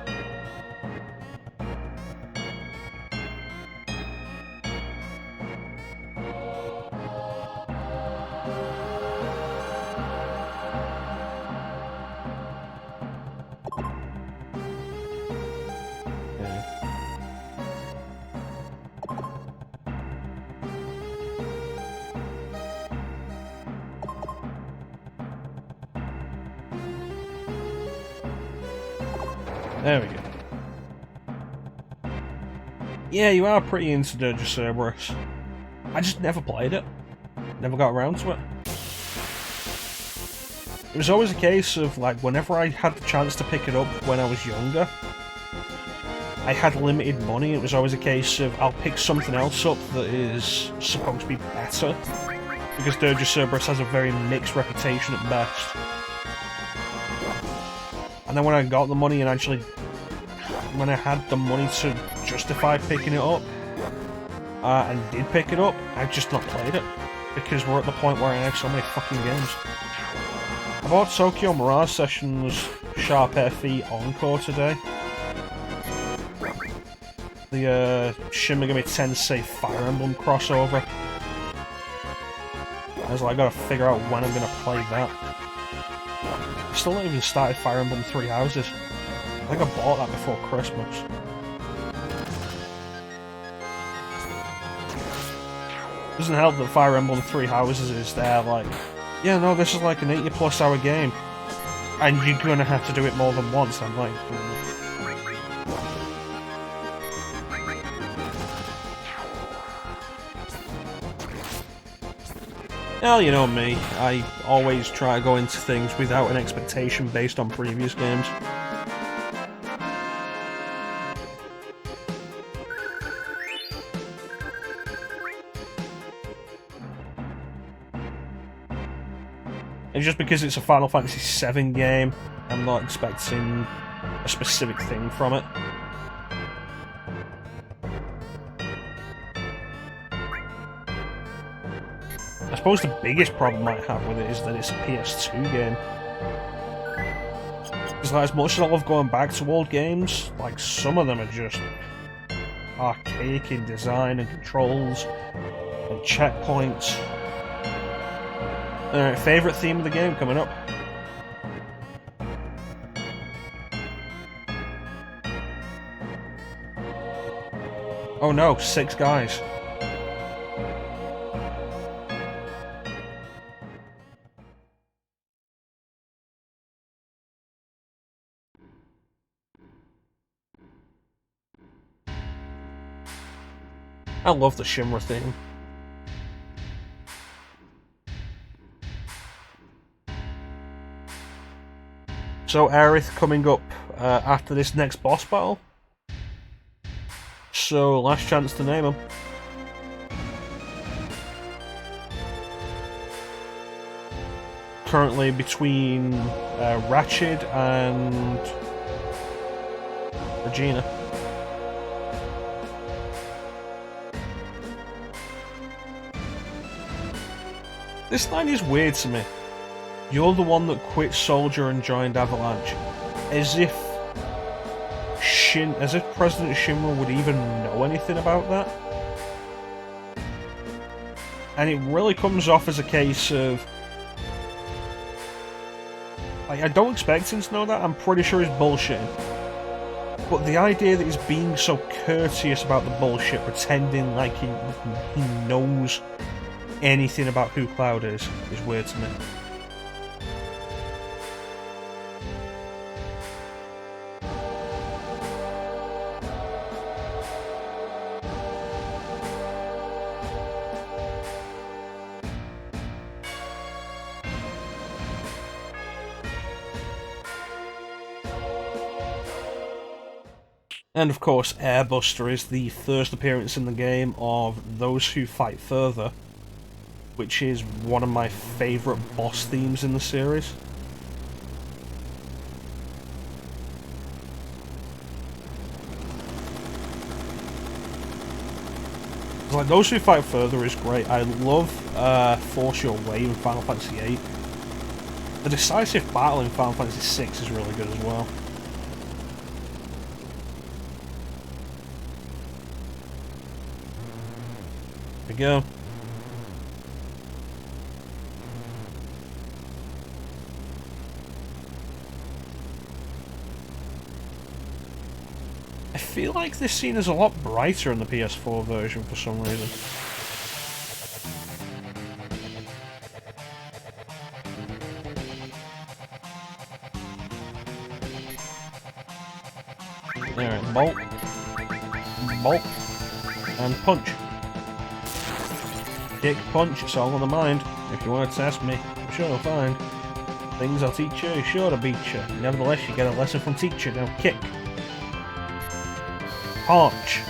There we go. Yeah, you are pretty into Dirge of Cerberus. I just never played it. Never got around to it. It was always a case of, like, whenever I had the chance to pick it up when I was younger, I had limited money. It was always a case of, I'll pick something else up that is supposed to be better. Because Dirge of Cerberus has a very mixed reputation at best. And then when I got the money and actually, when I had the money to justify picking it up, and did pick it up, I've just not played it. Because we're at the point where I have so many fucking games. I bought Tokyo Mirage Sessions Sharp FE Encore today. The Shin Megami Tensei Fire Emblem crossover. I was like, I gotta figure out when I'm gonna play that. Still not even started Fire Emblem Three Houses. I think I bought that before Christmas. Doesn't help that Fire Emblem Three Houses is there, like, yeah, no, this is like an 80+ hour game, and you're gonna have to do it more than once. I'm like, well, you know me, I always try to go into things without an expectation based on previous games. And just because it's a Final Fantasy VII game, I'm not expecting a specific thing from it. I suppose the biggest problem I have with it is that it's a PS2 game. Because like, as much as I love going back to old games, like some of them are just archaic in design and controls and checkpoints. Alright, favourite theme of the game coming up. Oh no, 6 guys. I love the Shimmer theme. So Aerith coming up after this next boss battle. So last chance to name him. Currently between Ratchet and Regina. This line is weird to me. You're the one that quit Soldier and joined Avalanche. As if President Shinra would even know anything about that. And it really comes off as a case of... like, I don't expect him to know that, I'm pretty sure he's bullshitting. But the idea that he's being so courteous about the bullshit, pretending like he knows anything about who Cloud is weird to me. And of course, Airbuster is the first appearance in the game of Those Who Fight Further, which is one of my favourite boss themes in the series. Like, Those Who Fight Further is great. I love Force Your Way in Final Fantasy VIII. The decisive battle in Final Fantasy VI is really good as well. There we go. I feel like this scene is a lot brighter in the PS4 version for some reason. Alright, bolt, bolt, and punch. Kick, punch, it's all on the mind. If you want to test me, I'm sure you'll find things I'll teach you, sure to beat you. Nevertheless, you get a lesson from teacher. Now kick. Punch.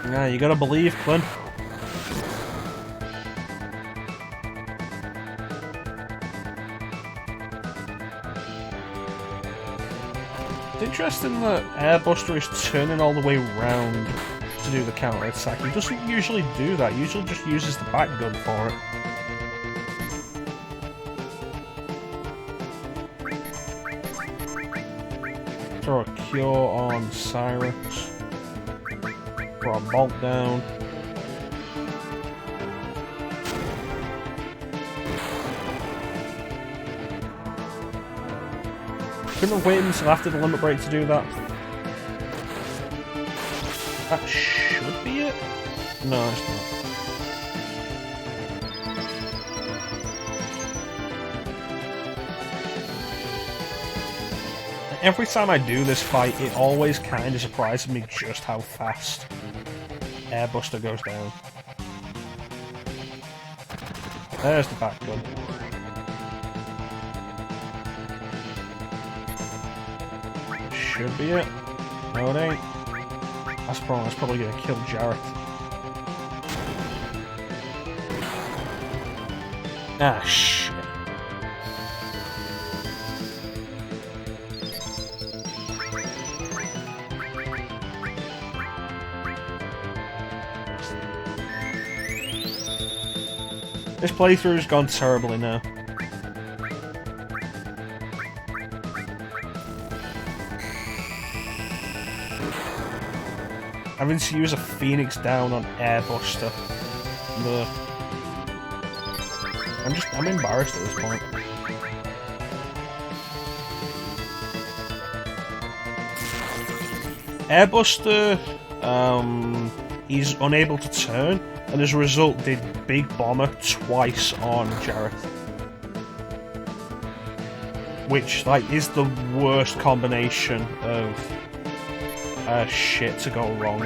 Yeah, you gotta believe, Clint. It's interesting that Airbuster is turning all the way around to do the counter attack. He doesn't usually do that. He usually just uses the back gun for it. Throw a cure on Cyrus. Throw a bolt down. Couldn't have waited until after the limit break to do that. That should be it? No, it's not. Every time I do this fight, it always kind of surprises me just how fast Airbuster goes down. There's the back gun. Should be it. No, it ain't. That's probably gonna kill Jarrett. Ah, shit. This playthrough's gone terribly now. Having to use a Phoenix down on Airbuster. I'm embarrassed at this point. Airbuster, he's unable to turn, and as a result did Big Bomber twice on Jareth. Which, like, is the worst combination of shit to go wrong.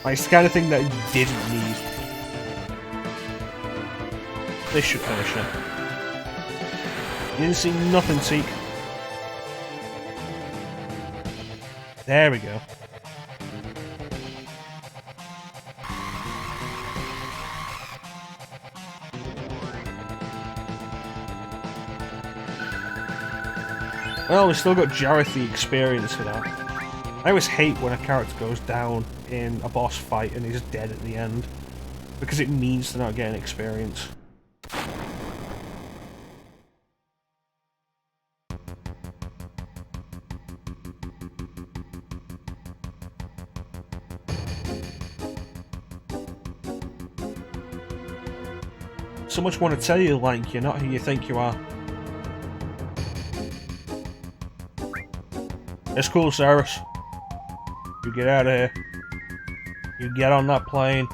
Like, it's the kind of thing that it didn't need. This should finish it. You didn't see nothing, Teak. There we go. Well, we still got Jareth the experience for that. I always hate when a character goes down in a boss fight and is dead at the end, because it means they're not getting experience. So much want to tell you, like, you're not who you think you are. It's cool, Cyrus. You get out of here. You get on that plane.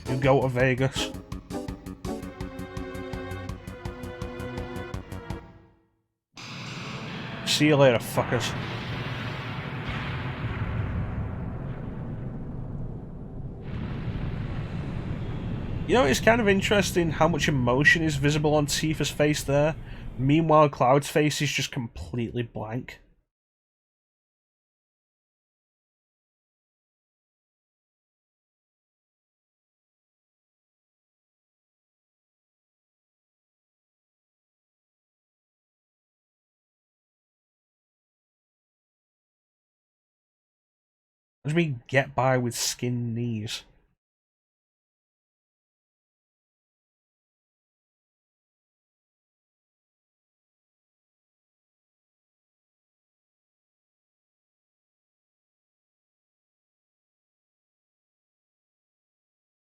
You go to Vegas. See you later, fuckers. You know, it's kind of interesting how much emotion is visible on Tifa's face there. Meanwhile, Cloud's face is just completely blank. As we get by with skin knees.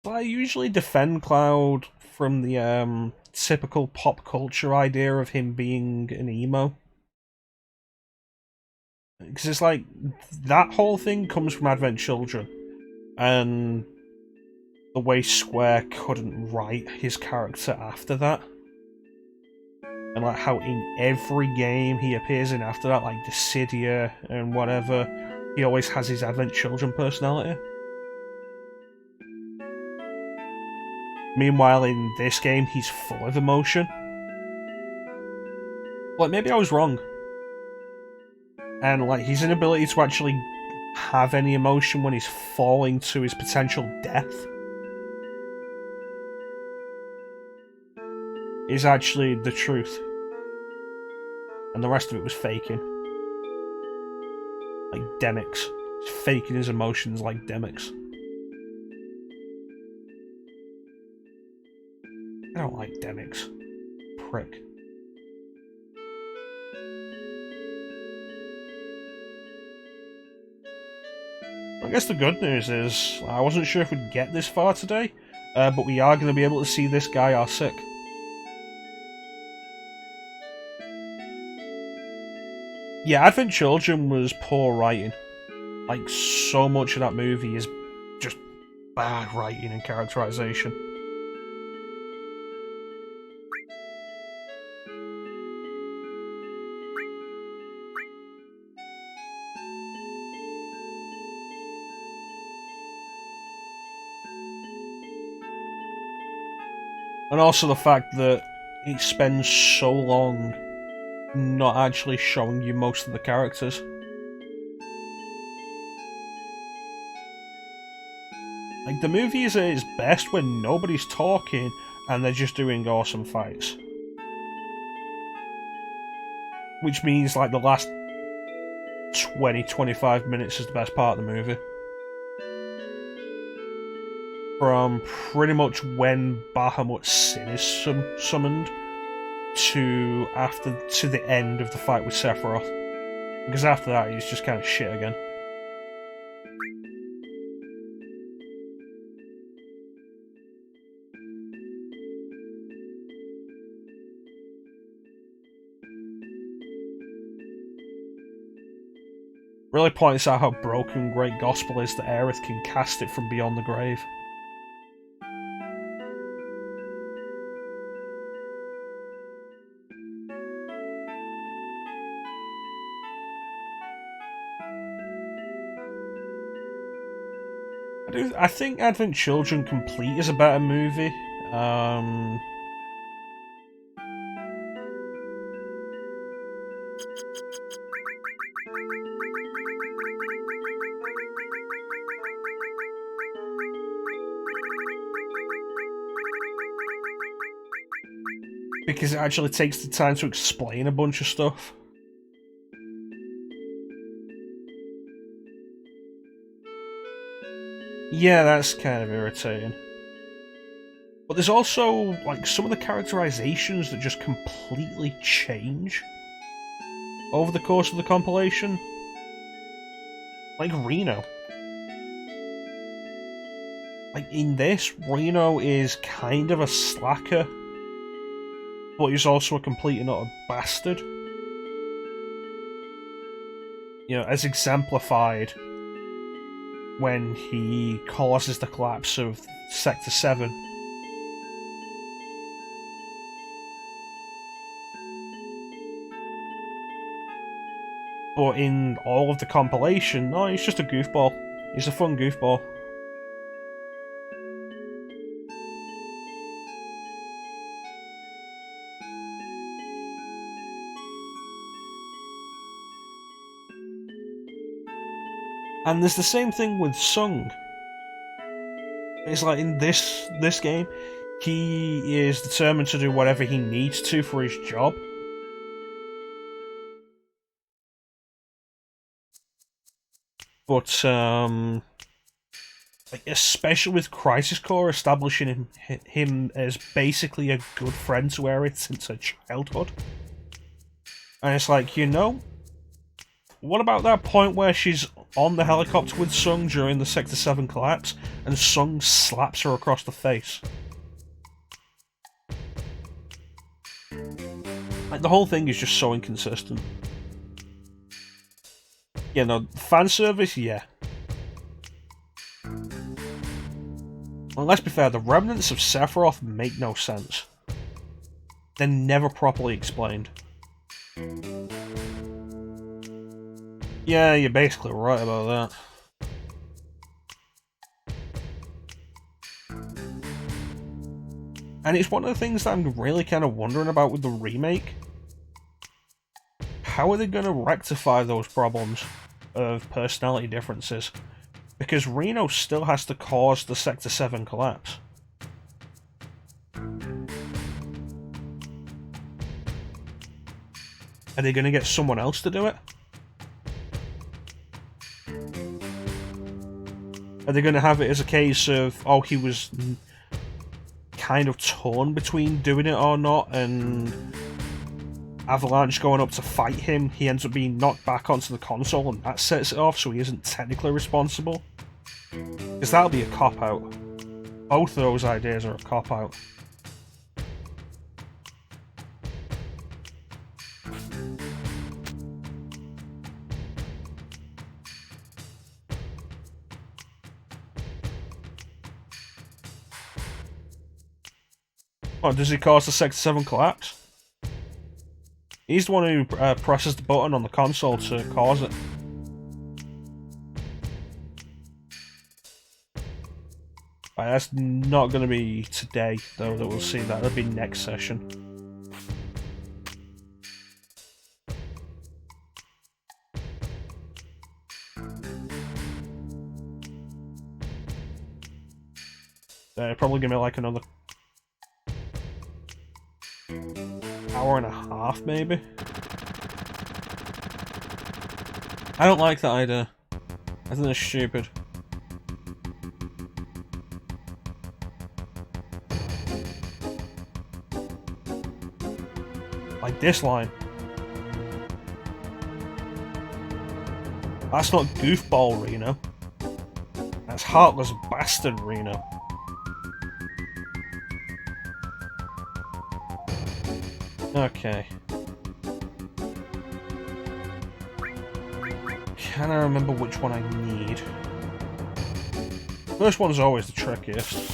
I usually defend Cloud from the typical pop culture idea of him being an emo. Because it's like, that whole thing comes from Advent Children, and the way Square couldn't write his character after that. And like how in every game he appears in after that, like Dissidia and whatever, he always has his Advent Children personality. Meanwhile, in this game, he's full of emotion. Like, maybe I was wrong. And, like, his inability to actually have any emotion when he's falling to his potential death is actually the truth. And the rest of it was faking. Like Demix. He's faking his emotions like Demix. I don't like Demix. Prick. I guess the good news is, I wasn't sure if we'd get this far today, but we are going to be able to see this guy sick. Yeah, Advent Children was poor writing. Like, so much of that movie is just bad writing and characterization. And also the fact that it spends so long not actually showing you most of the characters. Like, the movie is at its best when nobody's talking and they're just doing awesome fights. Which means, like, the last 20-25 minutes is the best part of the movie. From pretty much when Bahamut's sin is summoned to the end of the fight with Sephiroth, because after that he's just kind of shit again. Really points out how broken Great Gospel is that Aerith can cast it from beyond the grave. I think Advent Children Complete is a better movie. Because it actually takes the time to explain a bunch of stuff. Yeah, that's kind of irritating. But there's also, like, some of the characterizations that just completely change over the course of the compilation. Like Reno. Like, in this, Reno is kind of a slacker, but he's also a complete and utter bastard. You know, as exemplified when he causes the collapse of Sector 7. But in all of the compilation, no, he's just a goofball. He's a fun goofball. And there's the same thing with Sung. It's like in this game, he is determined to do whatever he needs to for his job. But like, especially with Crisis Core establishing him as basically a good friend to Aerith since her childhood. And it's like, you know, what about that point where she's on the helicopter with Sung during the Sector 7 collapse, and Sung slaps her across the face? Like, the whole thing is just so inconsistent. Yeah, no, fan service, yeah. Well, let's be fair, the remnants of Sephiroth make no sense. They're never properly explained. Yeah, you're basically right about that. And it's one of the things that I'm really kind of wondering about with the remake. How are they going to rectify those problems of personality differences? Because Reno still has to cause the Sector 7 collapse. Are they going to get someone else to do it? Are they going to have it as a case of, oh, he was kind of torn between doing it or not, and Avalanche going up to fight him, he ends up being knocked back onto the console and that sets it off, so he isn't technically responsible? Because that'll be a cop-out. Both of those ideas are a cop-out. Oh, does he cause the Sector 7 collapse? He's the one who presses the button on the console to cause it. Right, that's not going to be today, though, that we'll see that. That'll be next session. Probably going to be like another hour and a half, maybe? I don't like that idea. I think it's stupid. this line. That's not goofball Reno. That's heartless bastard Reno. Okay. Can I remember which one I need? First one's always the trickiest.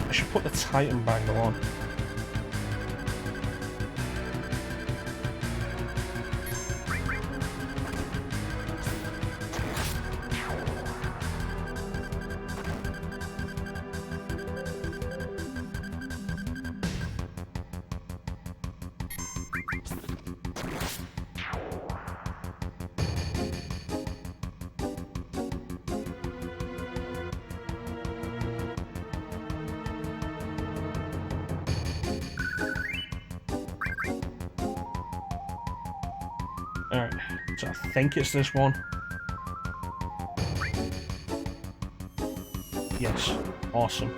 I should put the Titan bangle on. Alright, so I think it's this one. Yes, awesome.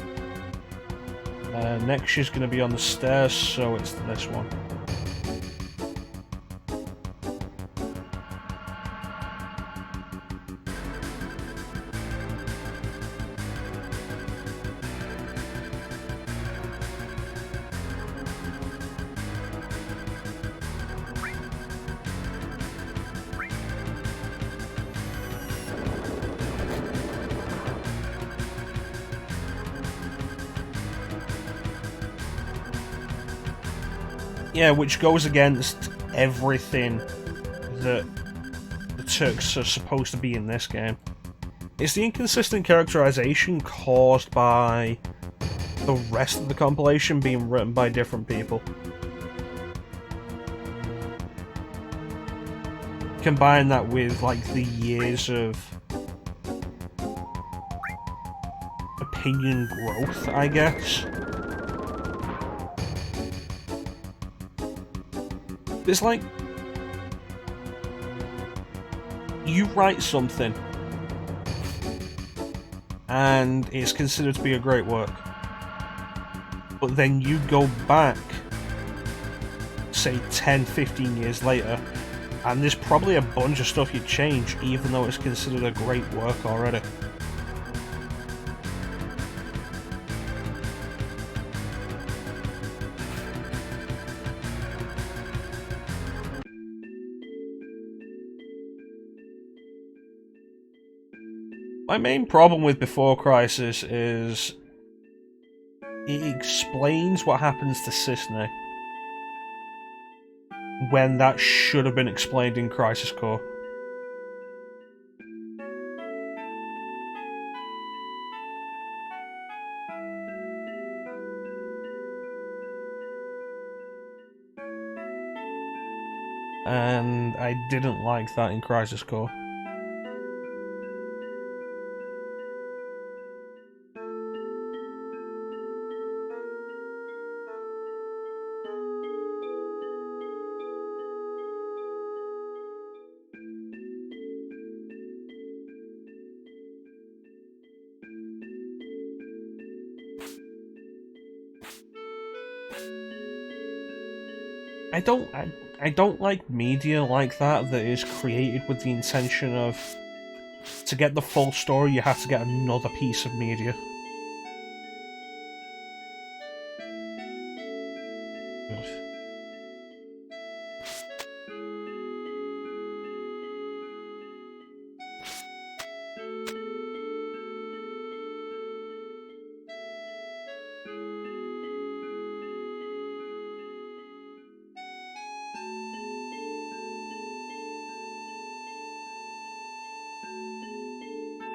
Next she's going to be on the stairs, so it's this one. Yeah, which goes against everything that the Turks are supposed to be in this game. It's the inconsistent characterization caused by the rest of the compilation being written by different people. Combine that with, like, the years of opinion growth, I guess. It's like, you write something and it's considered to be a great work, but then you go back, say 10-15 years later, and there's probably a bunch of stuff you change even though it's considered a great work already. My main problem with Before Crisis is it explains what happens to Cisne when that should have been explained in Crisis Core. And I didn't like that in Crisis Core. I don't like media like that is created with the intention of, to get the full story you have to get another piece of media.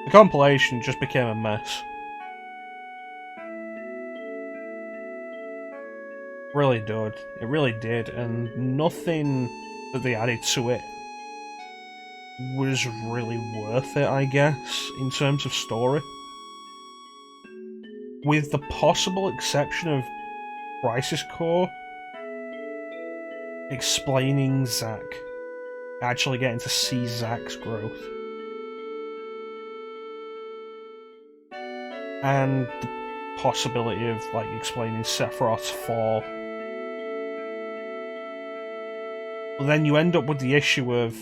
The compilation just became a mess. Really did. It really did, and nothing that they added to it was really worth it, I guess, in terms of story. With the possible exception of Crisis Core, explaining Zack, actually getting to see Zack's growth, and the possibility of like explaining Sephiroth's fall. But then you end up with the issue of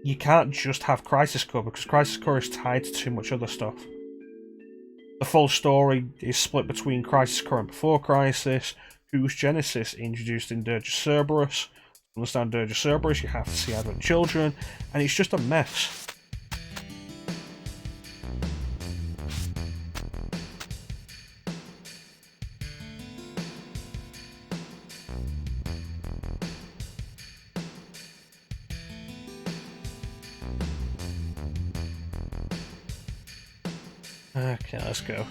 you can't just have Crisis Core, because Crisis Core is tied to too much other stuff. The full story is split between Crisis Core and Before Crisis, whose genesis introduced in Dirge of Cerberus. To understand Dirge of Cerberus, you have to see Advent Children, and it's just a mess. Okay, let's go.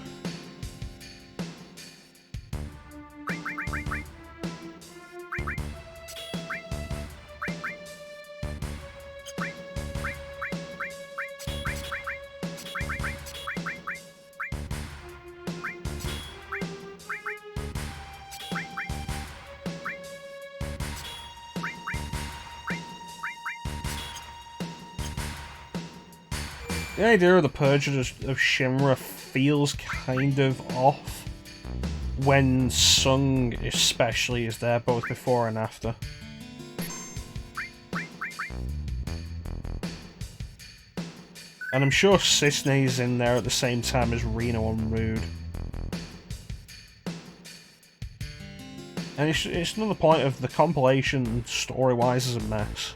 The idea of the Purge of Shinra feels kind of off when Sung especially is there both before and after. And I'm sure Cisne's in there at the same time as Reno and Rude. And it's another point of the compilation story-wise is a mess.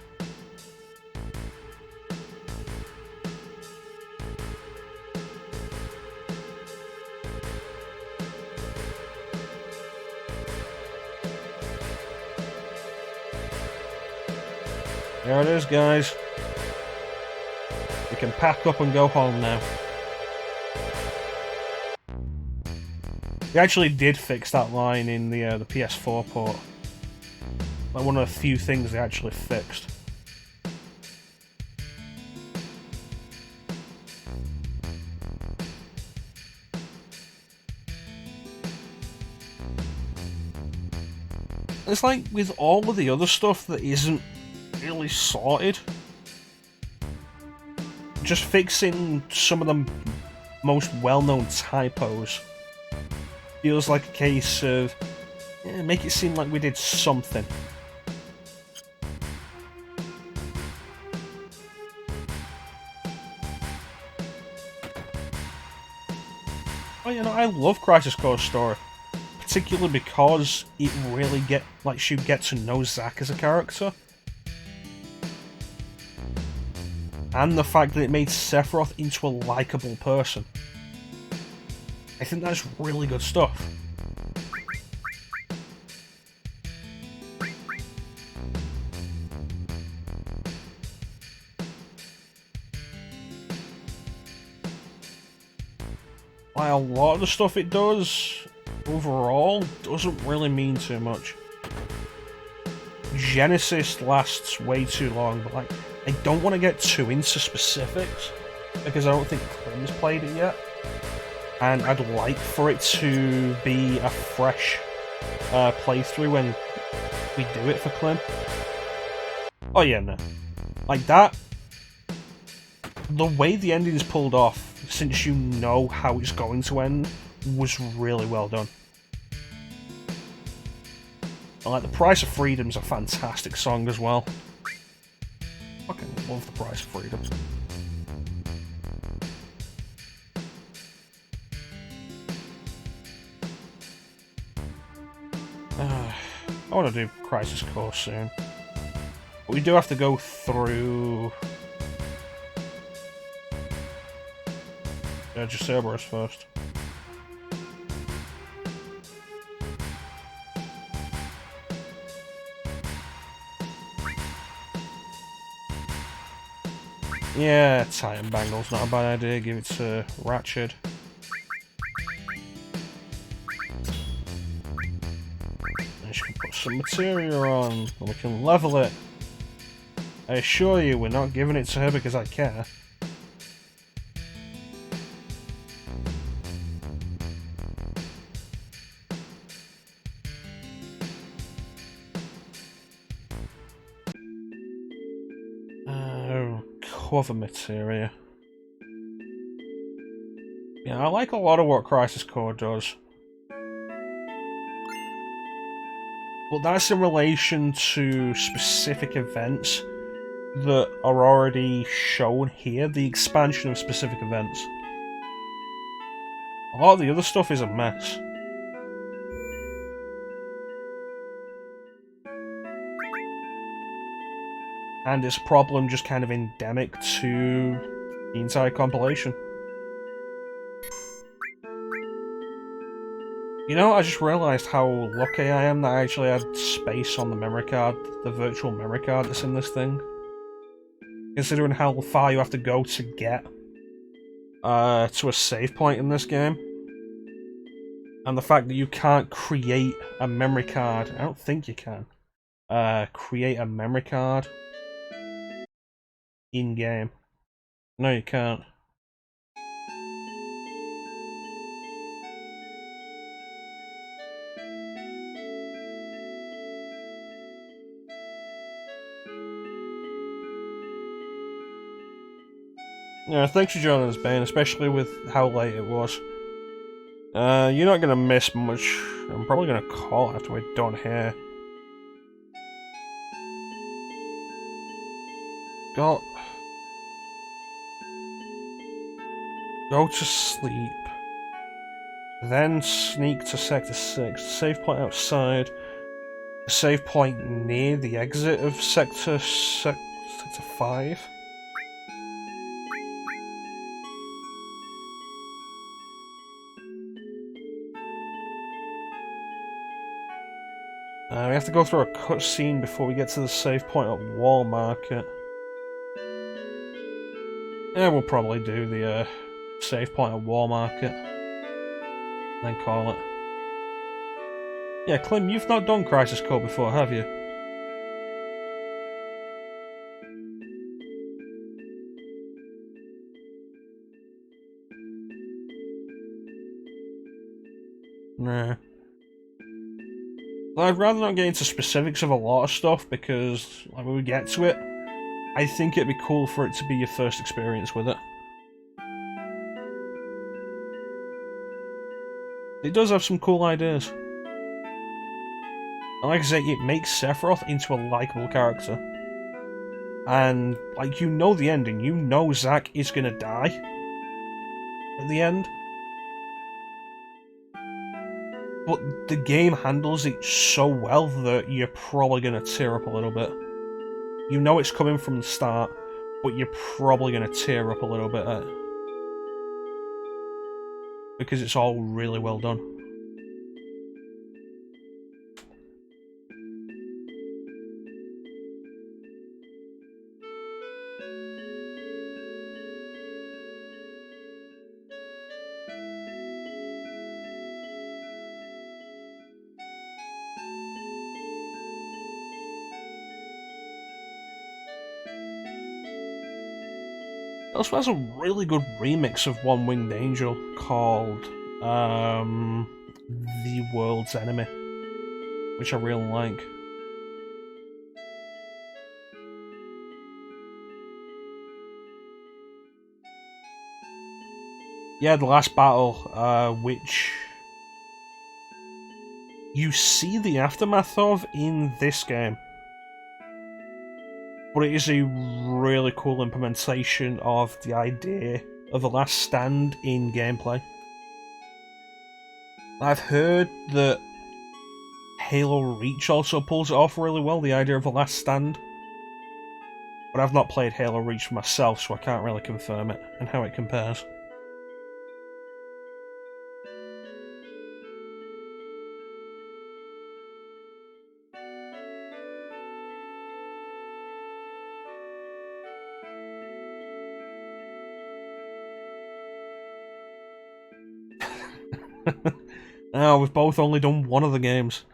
There it is, guys. We can pack up and go home now. They actually did fix that line in the PS4 port. Like one of the few things they actually fixed. It's like with all of the other stuff that isn't really sorted, just fixing some of the most well-known typos feels like a case of make it seem like we did something. Oh, you know, I love Crisis Core's story, particularly because it really lets you get to know Zack as a character. And the fact that it made Sephiroth into a likeable person. I think that's really good stuff. While a lot of the stuff it does, overall, doesn't really mean too much. Genesis lasts way too long, but like, I don't want to get too into specifics, because I don't think Clem's played it yet. And I'd like for it to be a fresh playthrough when we do it for Clem. Oh yeah, no. Like that, the way the ending is pulled off, since you know how it's going to end, was really well done. And like, The Price of Freedom's a fantastic song as well. Fucking love The Price of Freedom. I want to do Crisis Core soon. But we do have to go through Dirge of Cerberus first. Yeah, Titan Bangle's not a bad idea. Give it to Ratchet. And she can put some materia on, and we can level it. I assure you, we're not giving it to her because I care. cover materia. Yeah, I like a lot of what Crisis Core does. But that's in relation to specific events that are already shown here, the expansion of specific events. A lot of the other stuff is a mess. And it's a problem just kind of endemic to the entire compilation. You know, I just realised how lucky I am that I actually had space on the memory card, the virtual memory card that's in this thing. Considering how far you have to go to get to a save point in this game. And the fact that you can't create a memory card, I don't think you can, create a memory card in-game. No, you can't. Yeah, thanks for joining us, Bane, especially with how late it was. You're not gonna miss much. I'm probably gonna call after we're done here. Go to sleep. Then sneak to Sector 6. Save point outside. A save point near the exit of Sector 5. We have to go through a cutscene before we get to the save point at Wall Market. Yeah, we'll probably do the save point at Wall Market. Then call it. Yeah, Clem, you've not done Crisis Core before, have you? Nah. I'd rather not get into specifics of a lot of stuff because, like, when we get to it, I think it'd be cool for it to be your first experience with it. It does have some cool ideas. And like I say, it makes Sephiroth into a likeable character. And, like, you know the ending. You know Zack is gonna die at the end. But the game handles it so well that you're probably gonna tear up a little bit. You know it's coming from the start, but you're probably gonna tear up a little bit at it. Because it's all really well done. It also has a really good remix of One Winged Angel called The World's Enemy, which I really like. Yeah, the last battle, which you see the aftermath of in this game. But it is a really cool implementation of the idea of the last stand in gameplay. I've heard that Halo Reach also pulls it off really well, the idea of the last stand. But I've not played Halo Reach myself, so I can't really confirm it and how it compares. Now, we've both only done one of the games.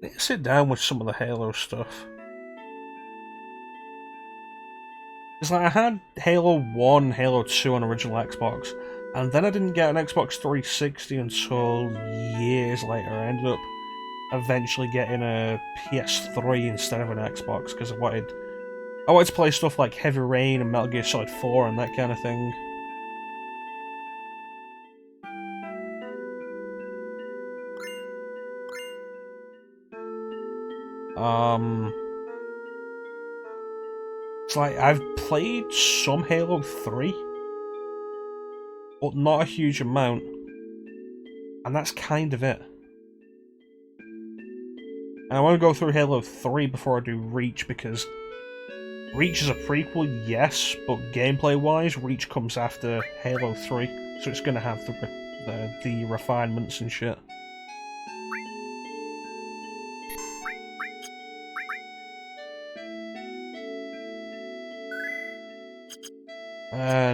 I need to sit down with some of the Halo stuff. It's like I had Halo 1, Halo 2 on original Xbox, and then I didn't get an Xbox 360 until years later. I ended up eventually getting a PS3 instead of an Xbox because I wanted to play stuff like Heavy Rain and Metal Gear Solid 4 and that kind of thing. It's like I've played some Halo 3, but not a huge amount, and that's kind of it. And I want to go through Halo 3 before I do Reach, because Reach is a prequel, yes, but gameplay-wise, Reach comes after Halo 3, so it's going to have the refinements and shit.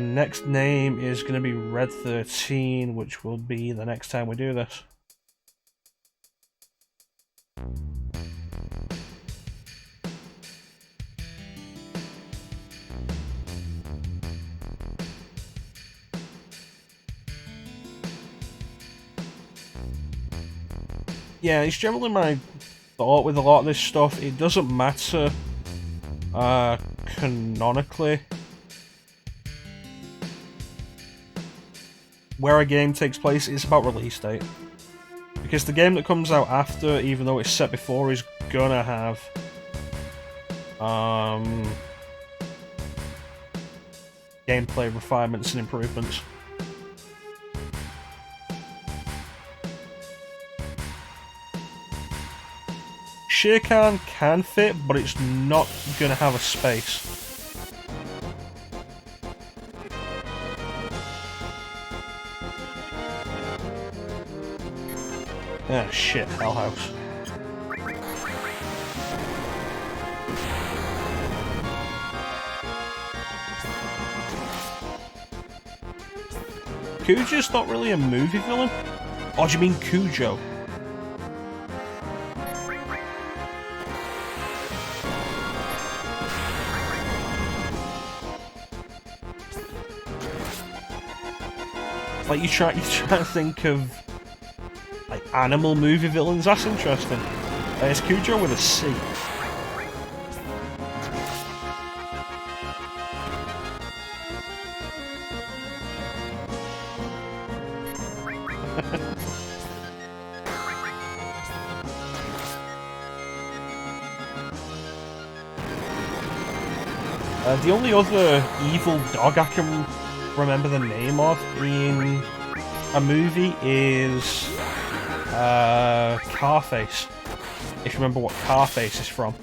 Next name is going to be Red 13, which will be the next time we do this. Yeah, it's generally my thought with a lot of this stuff. It doesn't matter canonically where a game takes place, it's about release date. Because the game that comes out after, even though it's set before, is gonna have gameplay refinements and improvements. Shaun can fit, but it's not gonna have a space. Ah, shit, Hell House. Cujo's not really a movie villain? Or do you mean Cujo? Like, you try to think of like animal movie villains. That's interesting. It's Cujo with a C. The only other evil dog I can remember the name of in a movie is Carface. If you remember what Carface is from.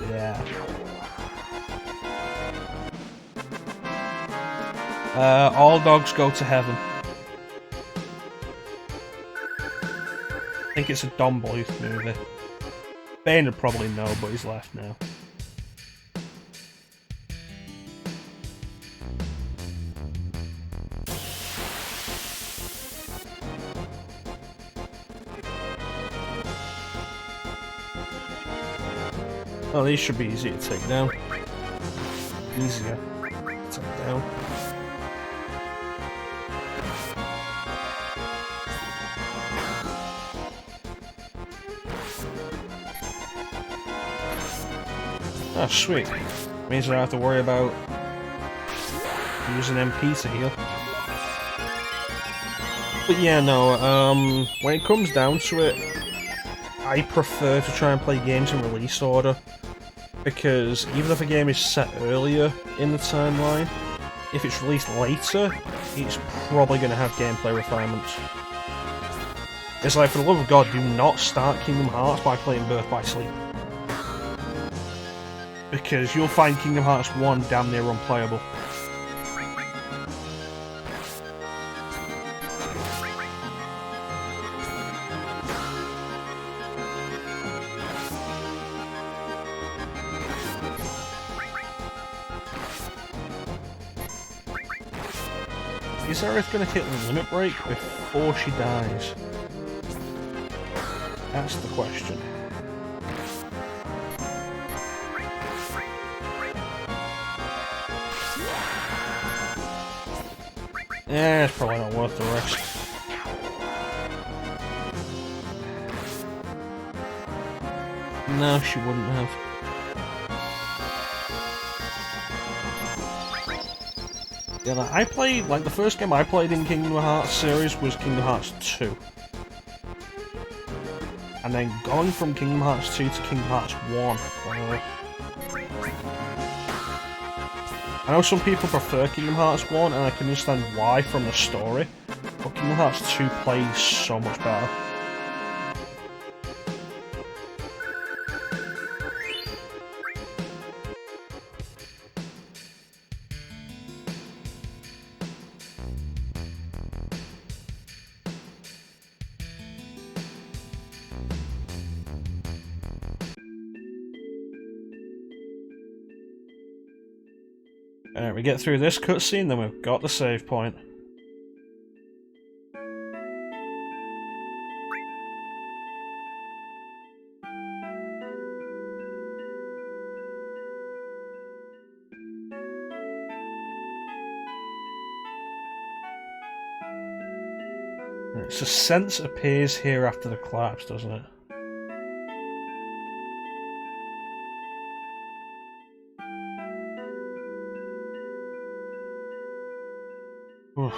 Yeah. All dogs go to heaven. I think it's a Don Bluth movie. Bane would probably know, but he's left now. Oh, these should be easy to take down. Easier to take down. Oh, sweet. Means I don't have to worry about using MP to heal. But yeah, no, when it comes down to it, I prefer to try and play games in release order. Because even if a game is set earlier in the timeline, if it's released later, it's probably going to have gameplay refinements. It's like, for the love of God, do not start Kingdom Hearts by playing Birth by Sleep. Because you'll find Kingdom Hearts 1 damn near unplayable. Is Aerith gonna hit the limit break before she dies? That's the question. Yeah, it's probably not worth the risk. No, she wouldn't have. Yeah, like, I played, like, the first game I played in Kingdom Hearts series was Kingdom Hearts 2. And then going from Kingdom Hearts 2 to Kingdom Hearts 1. I know some people prefer Kingdom Hearts 1, and I can understand why from the story, but Kingdom Hearts 2 plays so much better. Alright, we get through this cutscene, then we've got the save point. Right, so sense appears here after the collapse, doesn't it? Oof.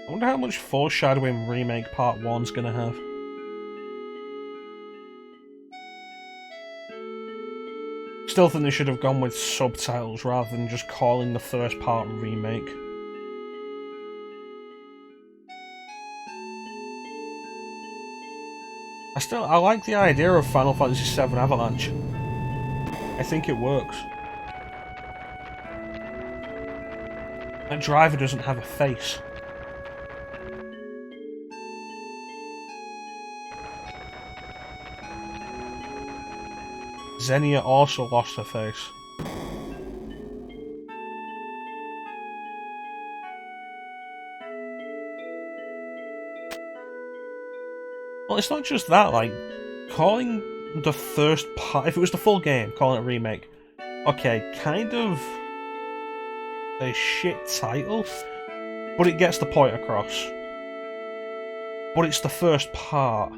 I wonder how much foreshadowing Remake Part 1's gonna have. Still think they should have gone with subtitles rather than just calling the first part Remake. I like the idea of Final Fantasy VII Avalanche. I think it works. That driver doesn't have a face. Xenia also lost her face. Well, it's not just that, like, calling the first part, if it was the full game, calling it a remake, okay, kind of a shit title, but it gets the point across. But it's the first part.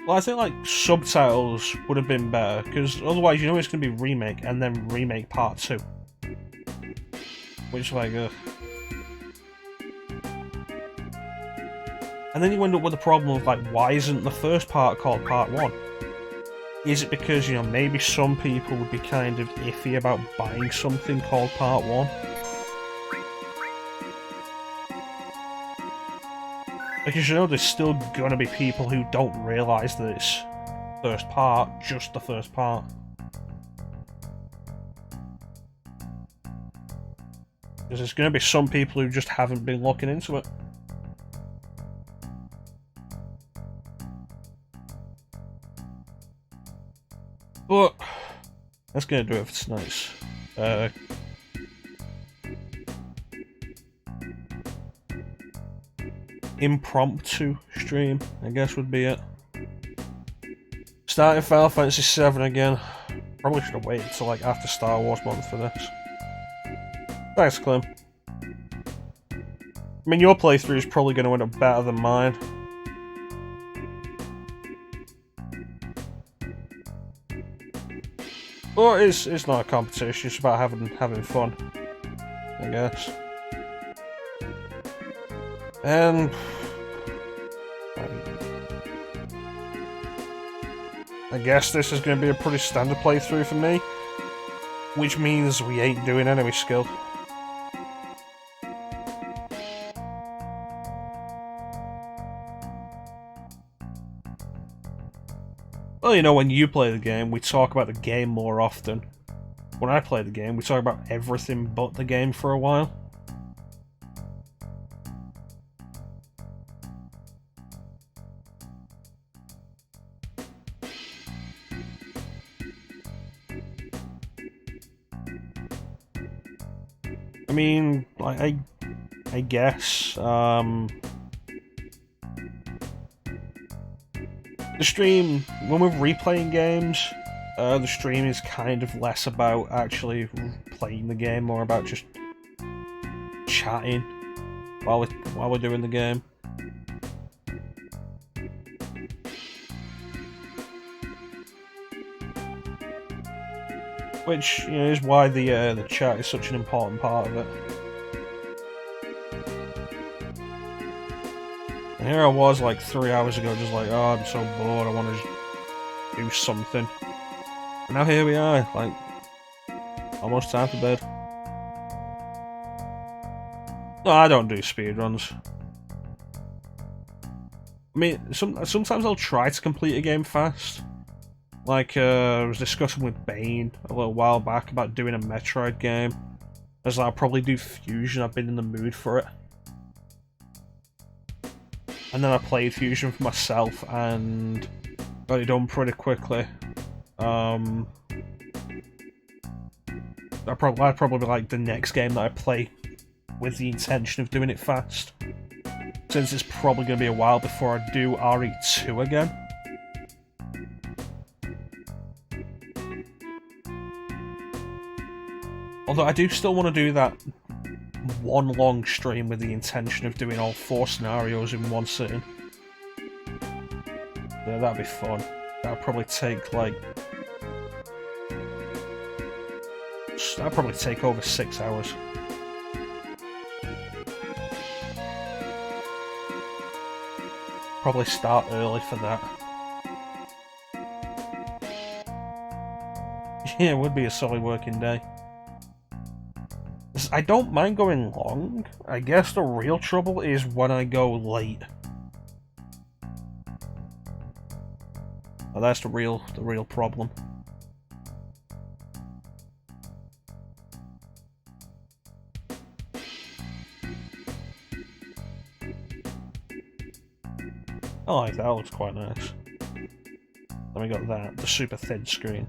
Well, I think like subtitles would have been better, because otherwise you know it's going to be remake and then remake part 2. Which like, and then you end up with the problem of like, why isn't the first part called part 1? Is it because, you know, maybe some people would be kind of iffy about buying something called part 1? Because, you know, there's still gonna be people who don't realise that it's first part, just the first part. Because there's gonna be some people who just haven't been looking into it. But that's gonna do it for tonight's impromptu stream, I guess would be it. Starting Final Fantasy VII again. Probably should have waited until like after Star Wars month for this. Thanks, Clem. I mean, your playthrough is probably going to end up better than mine. Well, it's not a competition, it's about having fun, I guess. And I guess this is going to be a pretty standard playthrough for me, which means we ain't doing enemy skill. Well, you know, when you play the game, we talk about the game more often. When I play the game, we talk about everything but the game for a while. I mean, I guess, the stream, when we're replaying games, the stream is kind of less about actually playing the game, more about just chatting while we're doing the game. Which, you know, is why the chat is such an important part of it. And here I was like 3 hours ago, just like, oh, I'm so bored, I want to just do something. And now here we are, like, almost time for bed. No, I don't do speedruns. I mean, sometimes I'll try to complete a game fast. Like, I was discussing with Bane a little while back about doing a Metroid game. As I'll probably do Fusion, I've been in the mood for it. And then I played Fusion for myself and got it done pretty quickly. I'd probably like the next game that I play with the intention of doing it fast. Since it's probably going to be a while before I do RE2 again. Although I do still want to do that one long stream with the intention of doing all 4 scenarios in one sitting. Yeah, that'd be fun. That'd probably take like... that'd probably take over 6 hours. Probably start early for that. Yeah, it would be a solid working day. I don't mind going long. I guess the real trouble is when I go late. Well, that's the real problem. I like that, looks quite nice. Then we got that, the super thin screen.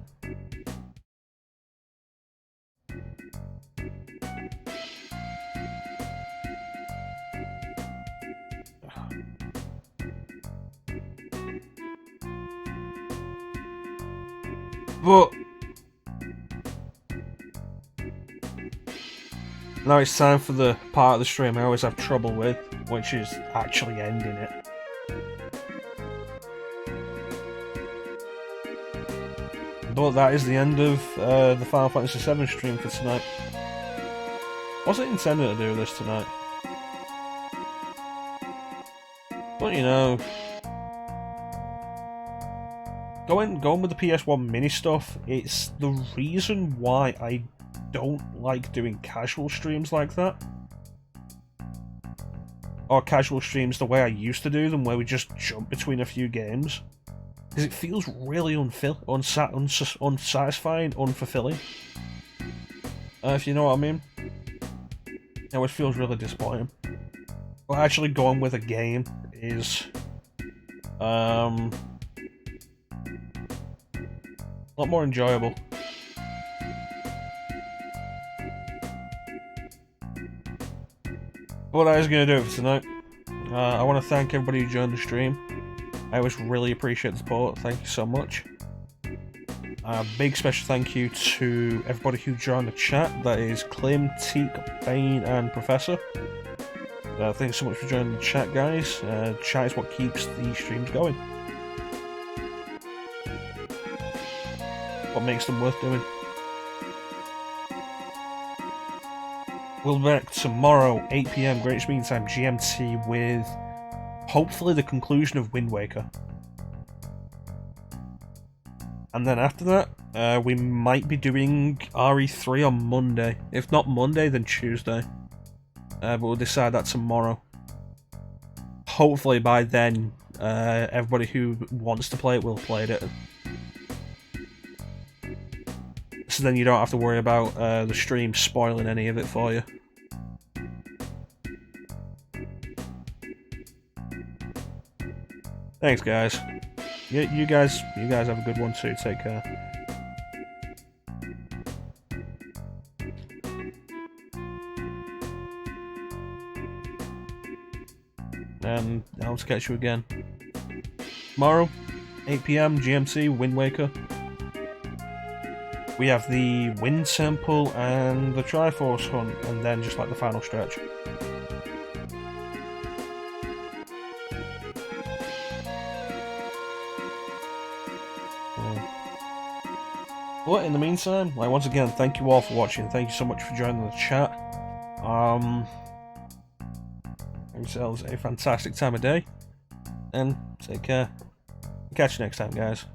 But now it's time for the part of the stream I always have trouble with, which is actually ending it. But that is the end of the Final Fantasy VII stream for tonight. Wasn't intended to do this tonight. But you know, going with the PS1 mini stuff, it's the reason why I don't like doing casual streams like that. Or casual streams the way I used to do them, where we just jump between a few games. Because it feels really unsatisfying, unfulfilling. If you know what I mean. It always feels really disappointing. But actually going with a game is... a lot more enjoyable. Well, that is going to do it for tonight. I want to thank everybody who joined the stream. I always really appreciate the support. Thank you so much. A big special thank you to everybody who joined the chat. That is Klim, Teak, Bane, and Professor. Thanks so much for joining the chat, guys. Chat is what keeps the streams going. What makes them worth doing. We'll be back tomorrow, 8 PM, Great Meeting Time, GMT, with hopefully the conclusion of Wind Waker. And then after that, we might be doing RE3 on Monday. If not Monday, then Tuesday. But we'll decide that tomorrow. Hopefully by then, everybody who wants to play it will have played it. So then you don't have to worry about the stream spoiling any of it for you. Thanks, guys. You guys have a good one too. Take care. And I'll catch you again tomorrow, 8 PM GMT, Wind Waker. We have the Wind Temple and the Triforce Hunt, and then just like the final stretch. But in the meantime, once again, thank you all for watching. Thank you so much for joining the chat. Have yourselves a fantastic time of day, and take care. Catch you next time, guys.